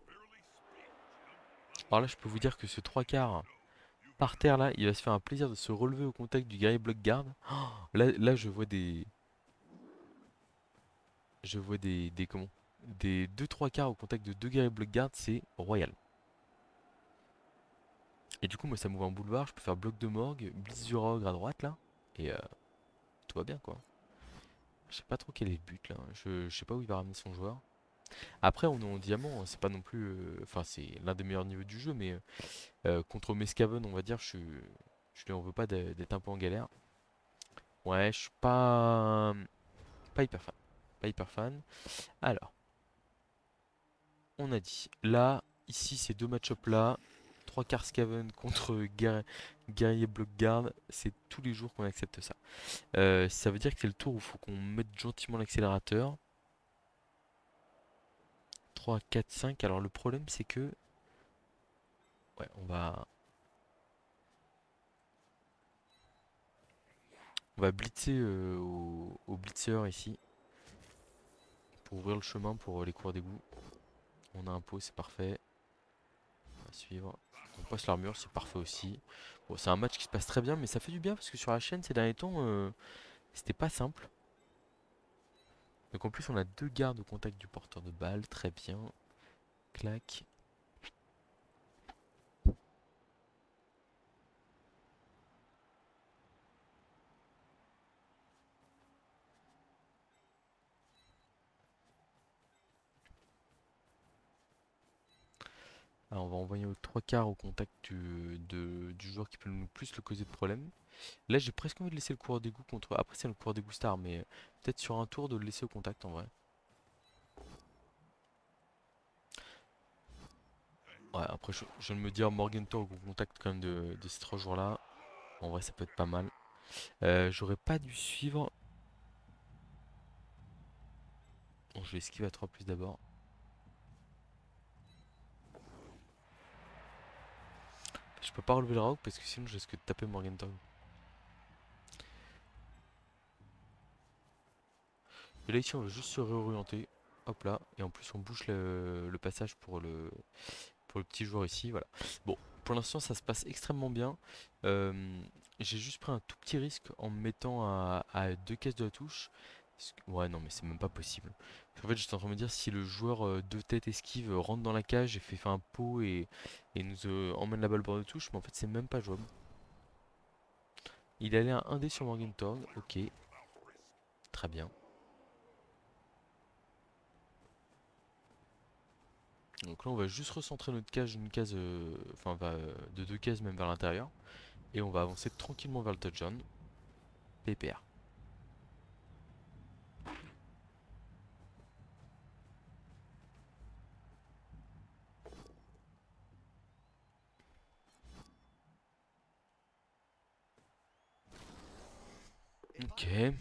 [SPEAKER 1] Alors là je peux vous dire que ce 3 quarts par terre là, il va se faire un plaisir de se relever au contact du guerrier block guard. Oh, là je vois des... Je vois des comment? Des 2-3 quarts au contact de deux guerriers block guard, c'est royal. Et du coup moi ça m'ouvre un boulevard, je peux faire bloc de morgue, blitz du rogue à droite là. Et tout va bien quoi. Je sais pas trop quel est le but là. Je sais pas où il va ramener son joueur. Après on est en diamant, hein. C'est pas non plus... Enfin c'est l'un des meilleurs niveaux du jeu, mais contre Mescaven on va dire je lui en veux pas d'être un peu en galère. Ouais, je suis pas hyper fan. Pas hyper fan. Alors, on a dit. Là, ici, ces deux match-up là. 3 quarts Skaven contre guerrier block guard. C'est tous les jours qu'on accepte ça. Ça veut dire que c'est le tour où il faut qu'on mette gentiment l'accélérateur. 3, 4, 5. Alors, le problème, c'est que. Ouais, on va blitzer au blitzer ici. Pour ouvrir le chemin pour les cours d'égout. On a un pot, c'est parfait. On va suivre. On passe l'armure, c'est parfait aussi. Bon, c'est un match qui se passe très bien, mais ça fait du bien parce que sur la chaîne ces derniers temps, c'était pas simple. Donc en plus, on a deux gardes au contact du porteur de balle, très bien. Clac. Alors on va envoyer aux trois quarts au contact du joueur qui peut nous plus le causer de problème. Là, j'ai presque envie de laisser le coureur d'égout contre. Après, c'est le coureur d'égout star, mais peut-être sur un tour de le laisser au contact en vrai. Ouais, après, je viens de me dire Morgenthau au contact quand même de ces trois joueurs-là. En vrai, ça peut être pas mal. J'aurais pas dû suivre. Bon, je vais esquiver à 3 plus d'abord. Je peux pas relever le rock parce que sinon je risque de taper Morgenthau. Et là ici on va juste se réorienter. Hop là. Et en plus on bouche le passage pour le petit joueur ici. Voilà. Bon, pour l'instant ça se passe extrêmement bien. Euh, j'ai juste pris un tout petit risque en me mettant à deux caisses de la touche. Ouais non mais c'est même pas possible. En fait j'étais en train de me dire si le joueur deux têtes esquive rentre dans la cage et fait un pot et nous emmène la balle bord de touche. Mais en fait c'est même pas jouable. Il allait un 1D sur Morgenthau. Ok. Très bien. Donc là on va juste recentrer notre cage, une case, enfin de 2 cases même vers l'intérieur. Et on va avancer tranquillement vers le touchdown. PPR. Ok. Et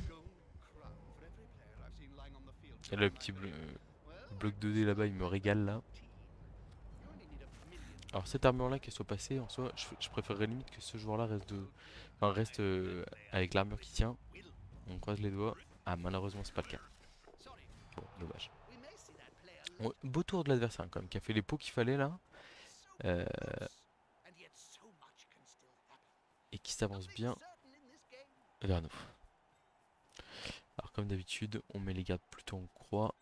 [SPEAKER 1] là le petit bloc 2D là-bas il me régale là. Alors cette armure là qu'elle soit passée en soi, je préférerais limite que ce joueur là reste enfin, reste avec l'armure qui tient. On croise les doigts. Ah malheureusement c'est pas le cas. Bon dommage. Beau tour de l'adversaire quand même, qui a fait les pots qu'il fallait là. euh, et qui s'avance bien vers nous. Alors comme d'habitude on met les gardes plutôt en croix.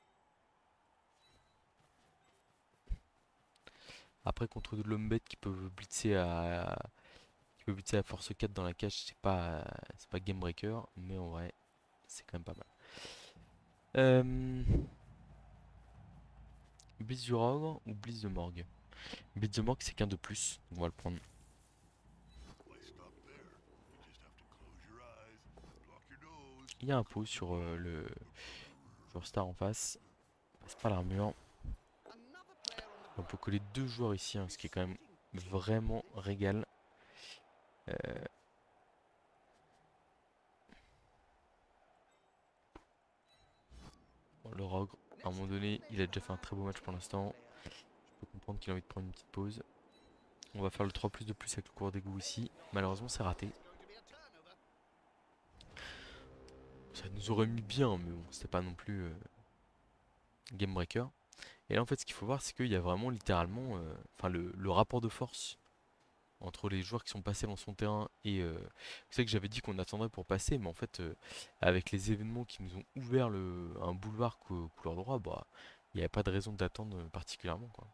[SPEAKER 1] Après contre de l'homme bête qui peut blitzer à force 4 dans la cage, c'est pas game breaker, mais en vrai c'est quand même pas mal. Blitz du Rogue ou Blitz de Morgue? Blitz de Morgue c'est qu'un de plus, donc on va le prendre. Il y a un pot sur le joueur star en face, c'est pas l'armure. On peut coller 2 joueurs ici, hein, ce qui est quand même vraiment régal. Euh, bon, le Rogue, à un moment donné, il a déjà fait un très beau match pour l'instant. Je peux comprendre qu'il a envie de prendre une petite pause. On va faire le 3 plus de plus avec le cours d'égout ici. Malheureusement, c'est raté. Ça nous aurait mis bien, mais bon, c'était pas non plus game breaker. Et là, en fait, ce qu'il faut voir, c'est qu'il y a vraiment littéralement, enfin, le rapport de force entre les joueurs qui sont passés dans son terrain et c'est vrai que j'avais dit qu'on attendrait pour passer, mais en fait avec les événements qui nous ont ouvert un boulevard couleur droit, bah il n'y avait pas de raison d'attendre particulièrement quoi.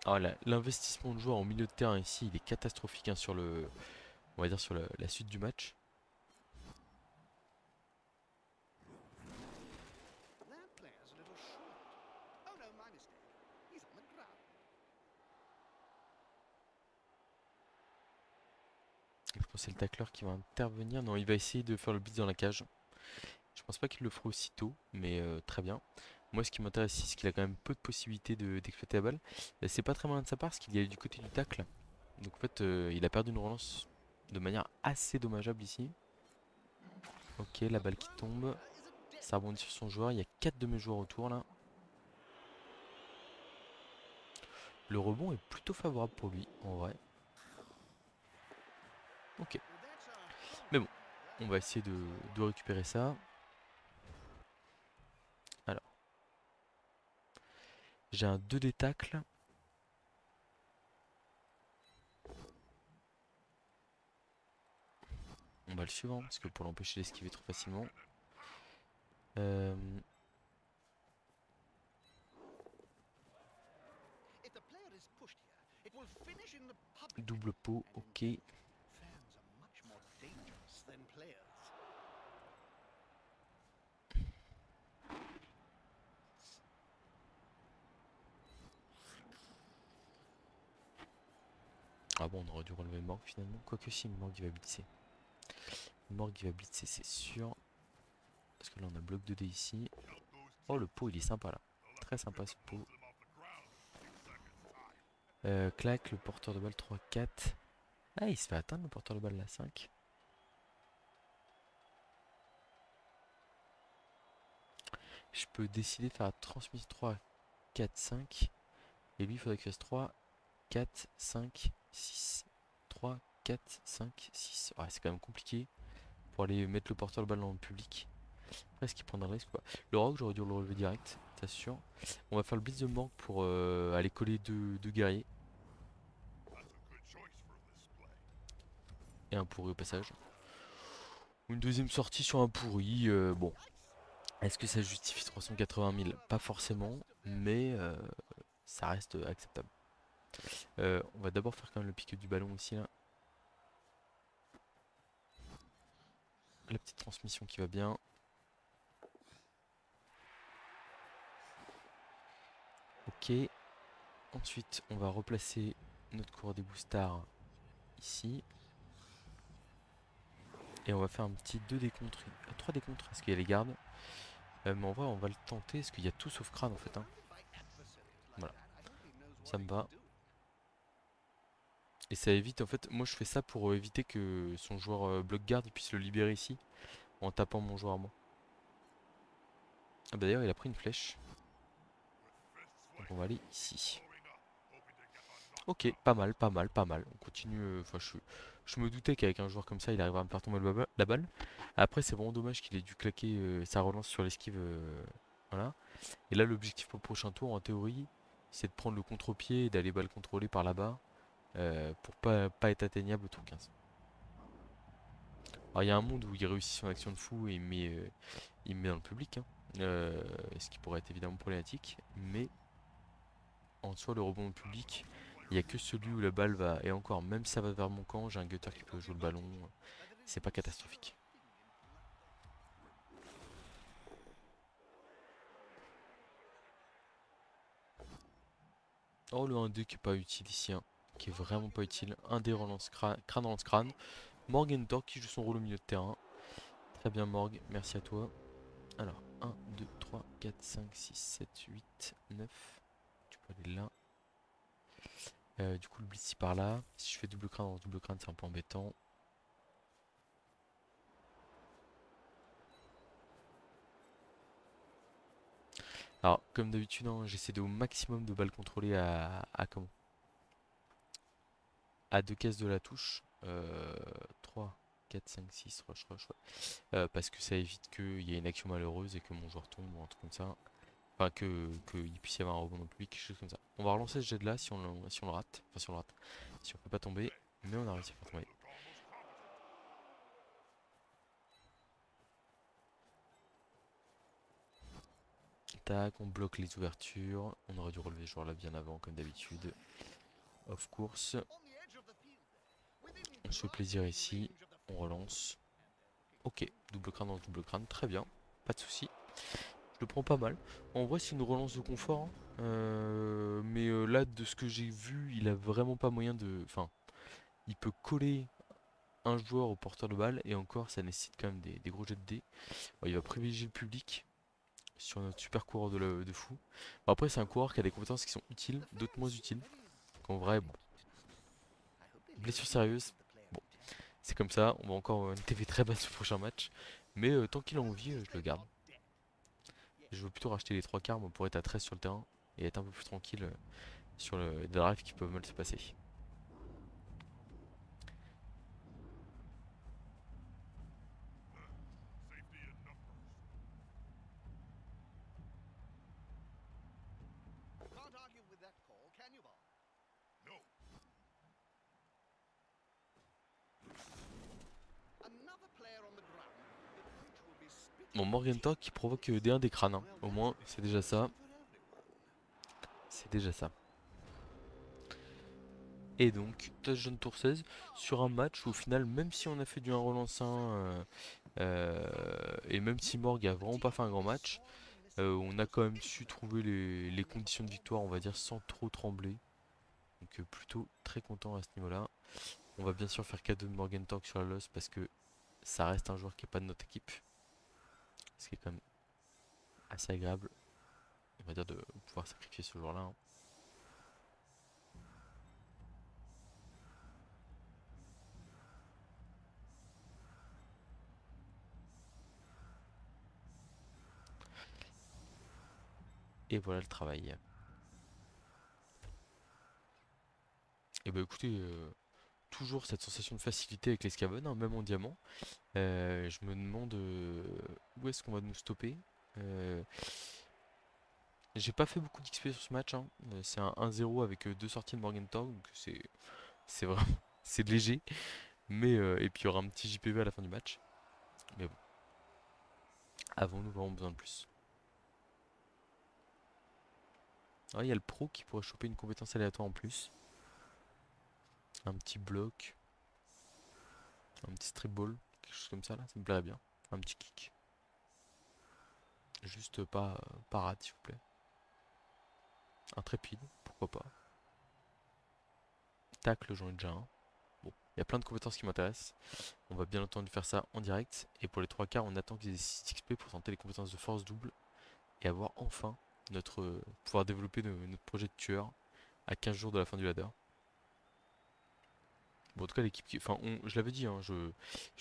[SPEAKER 1] Alors l'investissement de joueurs en milieu de terrain ici, il est catastrophique hein, on va dire sur la suite du match. Je pense que c'est le tacleur qui va intervenir. Non, il va essayer de faire le blitz dans la cage. Je pense pas qu'il le fera aussitôt, mais très bien. Moi, ce qui m'intéresse ici, c'est qu'il a quand même peu de possibilités d'exploiter la balle. C'est pas très malin de sa part, parce qu'il y a du côté du tacle. Donc en fait, il a perdu une relance de manière assez dommageable ici. Ok, la balle qui tombe. Ça rebondit sur son joueur. Il y a 4 de mes joueurs autour là. Le rebond est plutôt favorable pour lui, en vrai. Ok. Mais bon, on va essayer de récupérer ça. Alors, j'ai un 2D tacle. On va le suivre, hein, parce que pour l'empêcher d'esquiver trop facilement. Euh, Double pot, ok. Ah bon, on aurait dû relever Morgue finalement. Quoique si, Morgue il va blitzer. Morgue il va blitzer, c'est sûr. Parce que là on a bloc 2D ici. Oh, le pot il est sympa là. Très sympa ce pot. Clac, le porteur de balle 3-4. Ah, il se fait atteindre le porteur de balle là, 5. Je peux décider de faire la transmission 3, 4, 5. Et lui il faudrait qu'il fasse 3, 4, 5, 6. 3, 4, 5, 6. Ouais, c'est quand même compliqué pour aller mettre le porteur de balle dans le public. Est-ce qu'il prendra le risque ou pas? Le rock, j'aurais dû le relever direct, c'est sûr. On va faire le blitz de Morgue pour aller coller deux guerriers. Et un pourri au passage. Une deuxième sortie sur un pourri. Bon, est-ce que ça justifie 380 000? Pas forcément, mais ça reste acceptable. On va d'abord faire quand même le pick du ballon ici là. La petite transmission qui va bien. Ok. Ensuite, on va replacer notre coureur des boostards ici. Et on va faire un petit 2 décontres, 3 décontres, parce qu'il y a les gardes. Mais en vrai, on va le tenter, parce qu'il y a tout sauf crâne en fait. Hein. Voilà, ça me va. Et ça évite, en fait, moi je fais ça pour éviter que son joueur bloc garde il puisse le libérer ici, en tapant mon joueur à moi. Ah bah d'ailleurs, il a pris une flèche. Donc on va aller ici. Ok, pas mal, pas mal, pas mal. On continue. Enfin, je me doutais qu'avec un joueur comme ça, il arrivera à me faire tomber la balle. Après, c'est vraiment dommage qu'il ait dû claquer sa relance sur l'esquive. Voilà. Et là, l'objectif pour le prochain tour, en théorie, c'est de prendre le contre-pied et d'aller balle contrôler par là-bas pour pas être atteignable au tour 15. Alors, il y a un monde où il réussit son action de fou et il me met dans le public, hein. Ce qui pourrait être évidemment problématique. Mais en soi, le rebond au public, il n'y a que celui où la balle va. Et encore, même si ça va vers mon camp, j'ai un gutter qui peut jouer le ballon. C'est pas catastrophique. Oh, le 1-2 qui est pas utile ici, hein, qui est vraiment pas utile. Un dé relance crâne relance crâne. Morgan Torque qui joue son rôle au milieu de terrain. Très bien, Morg, merci à toi. Alors, 1, 2, 3, 4, 5, 6, 7, 8, 9. Tu peux aller là. Du coup, le blitz par là. Si je fais double crâne dans double crâne, c'est un peu embêtant. Alors, comme d'habitude, hein, j'essaie de au maximum de balles contrôlées comment à deux cases de la touche. 3, 4, 5, 6, rush, rush, ouais. Parce que ça évite qu'il y ait une action malheureuse et que mon joueur tombe ou un truc comme ça. Enfin, qu'il puisse y avoir un rebond dans le public, quelque chose comme ça. On va relancer ce jet de là si on le rate. Enfin, si on le rate. Si on peut pas tomber. Mais on a réussi à faire tomber. Tac, on bloque les ouvertures. On aurait dû relever ce joueur là bien avant, comme d'habitude. Off course. On se fait plaisir ici. On relance. Ok, double crâne dans double crâne. Très bien. Pas de soucis. Je le prends pas mal. En vrai, c'est une relance de confort, hein. Mais là, de ce que j'ai vu, il a vraiment pas moyen de. Enfin, il peut coller un joueur au porteur de balle. Et encore, ça nécessite quand même des gros jets de dés. Bon, il va privilégier le public sur notre super coureur de fou. Bon, après, c'est un coureur qui a des compétences qui sont utiles, d'autres moins utiles. En vrai, bon, blessure sérieuse, bon, c'est comme ça. On va encore une TV très basse au prochain match. Mais tant qu'il a envie, je le garde. Je veux plutôt racheter les trois quarts moi, pour être à 13 sur le terrain et être un peu plus tranquille sur les drives qui peuvent mal se passer. Bon, Morgenta qui provoque des 1 des crânes, hein. Au moins, c'est déjà ça. C'est déjà ça. Et donc, touchdown tour 16 sur un match où au final, même si on a fait du 1 relance 1 et même si Morg a vraiment pas fait un grand match, on a quand même su trouver les conditions de victoire, on va dire, sans trop trembler. Donc plutôt très content à ce niveau-là. On va bien sûr faire cadeau de Morgan Tank sur la loss parce que ça reste un joueur qui n'est pas de notre équipe. Ce qui est quand même assez agréable, on va dire, de pouvoir sacrifier ce joueur-là, hein. Et voilà le travail. Et bah écoutez, toujours cette sensation de facilité avec les Scaven, hein, même en diamant. Je me demande où est-ce qu'on va nous stopper. Euh, j'ai pas fait beaucoup d'XP sur ce match, hein. C'est un 1-0 avec deux sorties de Morgenthau, donc c'est vraiment c'est léger. Mais et puis il y aura un petit JPV à la fin du match. Mais bon, avons-nous vraiment besoin de plus? Ah, il y a le pro qui pourrait choper une compétence aléatoire en plus. Un petit bloc, un petit strip ball, quelque chose comme ça là, ça me plairait bien. Un petit kick. Juste pas parade s'il vous plaît. Intrépide, pourquoi pas. Tacle, j'en ai déjà un. Bon, il y a plein de compétences qui m'intéressent. On va bien entendu faire ça en direct. Et pour les 3 quarts, on attend qu'ils aient 6 XP pour tenter les compétences de force double. Et avoir enfin pouvoir développer notre projet de tueur à 15 jours de la fin du ladder. Bon, en tout cas, l'équipe enfin, je l'avais dit, hein, je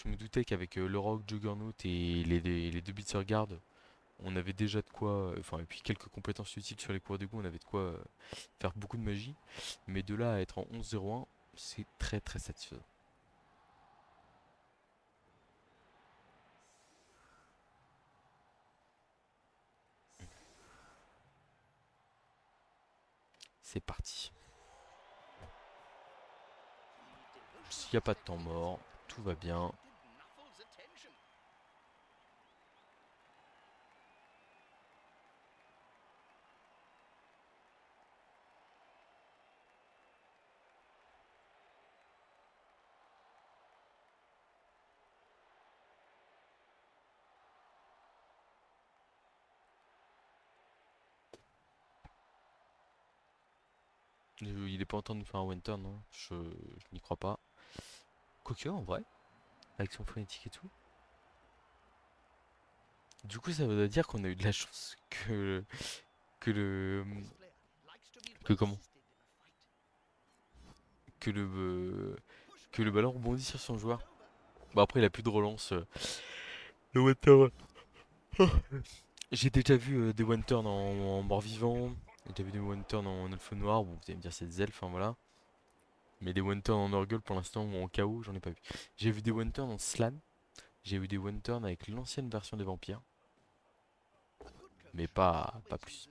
[SPEAKER 1] me doutais qu'avec le Rock, Juggernaut et les deux Beatser Guard, on avait déjà de quoi. Enfin, et puis quelques compétences utiles sur les cours d'égout, on avait de quoi faire beaucoup de magie. Mais de là à être en 11-0-1, c'est très très satisfaisant. C'est parti. S'il n'y a pas de temps mort, tout va bien. Il est pas en train de nous faire un one-turn, non? Je n'y crois pas. Quoique, en vrai, avec son phonétique et tout. Du coup, ça veut dire qu'on a eu de la chance que le que comment que le ballon rebondit sur son joueur. Bon après, il a plus de relance. Le one turn. J'ai déjà vu des one turn en mort-vivant. J'ai déjà vu des one turn en elfe noir. Bon, vous allez me dire c'est des elfes, hein, voilà. Mais des one turn en Nurgle pour l'instant ou en KO, j'en ai pas vu. J'ai vu des one turn en slam. J'ai vu des one turn avec l'ancienne version des vampires. Mais pas plus.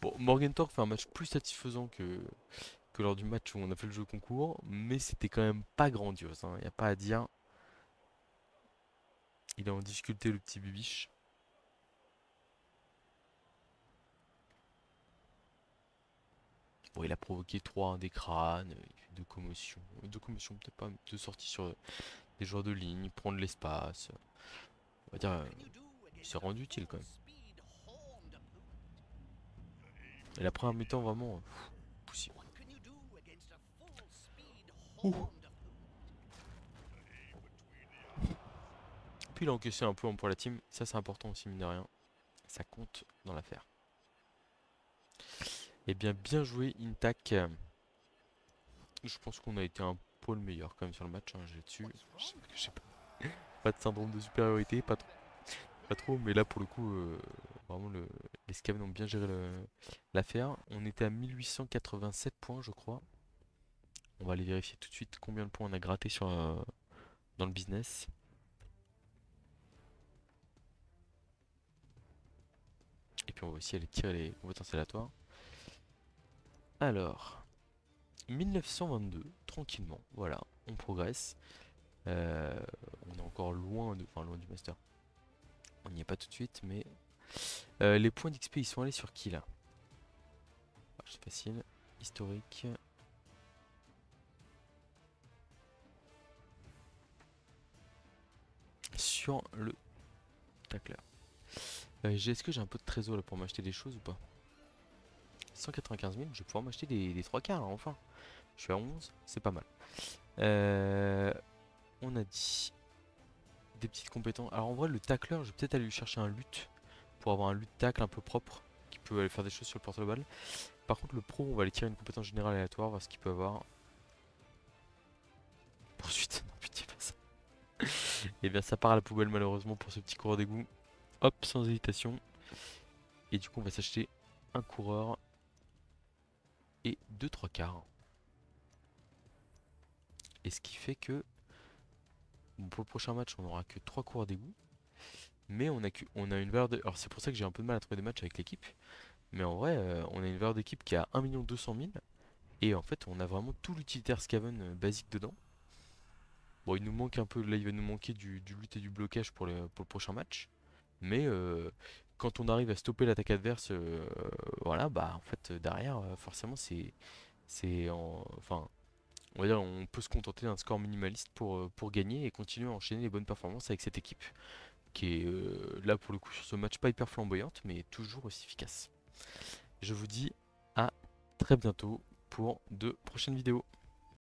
[SPEAKER 1] Bon, Morgenthau fait un match plus satisfaisant que lors du match où on a fait le jeu concours, mais c'était quand même pas grandiose, hein, y a pas à dire. Il est en difficulté le petit bibiche. Bon, il a provoqué 3 des crânes, il fait 2 commotions. 2 commotions, peut-être pas, 2 sorties sur des joueurs de ligne, prendre l'espace. On va dire, il s'est rendu utile quand même. Et la première mi-temps, vraiment, poussif. Ouh. Puis il a encaissé un peu pour la team, ça c'est important aussi, mine de rien. Ça compte dans l'affaire. Eh bien, bien joué, Intac. Je pense qu'on a été un poil meilleur quand même sur le match, hein, j'ai dessus. Je sais pas de syndrome de supériorité, pas trop, mais là pour le coup, vraiment les Skaven ont bien géré l'affaire. On était à 1887 points, je crois. On va aller vérifier tout de suite combien de points on a gratté dans le business. Et puis on va aussi aller tirer les compétences aléatoires. Alors, 1922, tranquillement, voilà, on progresse. Euh, on est encore loin du master. On n'y est pas tout de suite, mais les points d'XP ils sont allés sur qui là? Ah, c'est facile, historique. Sur le tacler. Est-ce que j'ai un peu de trésor là pour m'acheter des choses ou pas? 195 000, je vais pouvoir m'acheter des 3 quarts là, enfin. Je suis à 11, c'est pas mal. Euh, on a dit des petites compétences. Alors en vrai, le tacler, je vais peut-être aller lui chercher un lutte pour avoir un lutte tacle un peu propre qui peut aller faire des choses sur le porte-balle. Par contre, le pro, on va aller tirer une compétence générale aléatoire, voir ce qu'il peut avoir. Poursuite, non putain, pas ça. Et bien, ça part à la poubelle malheureusement pour ce petit coureur d'égout. Hop, sans hésitation. Et du coup, on va s'acheter un coureur et 2 3 quarts. Et ce qui fait que bon, pour le prochain match, on n'aura que 3 coureurs d'égout. Mais on a une valeur de. Alors, c'est pour ça que j'ai un peu de mal à trouver des matchs avec l'équipe. Mais en vrai, on a une valeur d'équipe qui a 1 200 000. Et en fait, on a vraiment tout l'utilitaire Skaven basique dedans. Bon, il nous manque un peu. Là, il va nous manquer du loot et du blocage pour le prochain match. Mais quand on arrive à stopper l'attaque adverse, voilà, bah en fait derrière, forcément enfin, on va dire, on peut se contenter d'un score minimaliste pour gagner et continuer à enchaîner les bonnes performances avec cette équipe qui est là pour le coup sur ce match pas hyper flamboyante, mais toujours aussi efficace. Je vous dis à très bientôt pour de prochaines vidéos.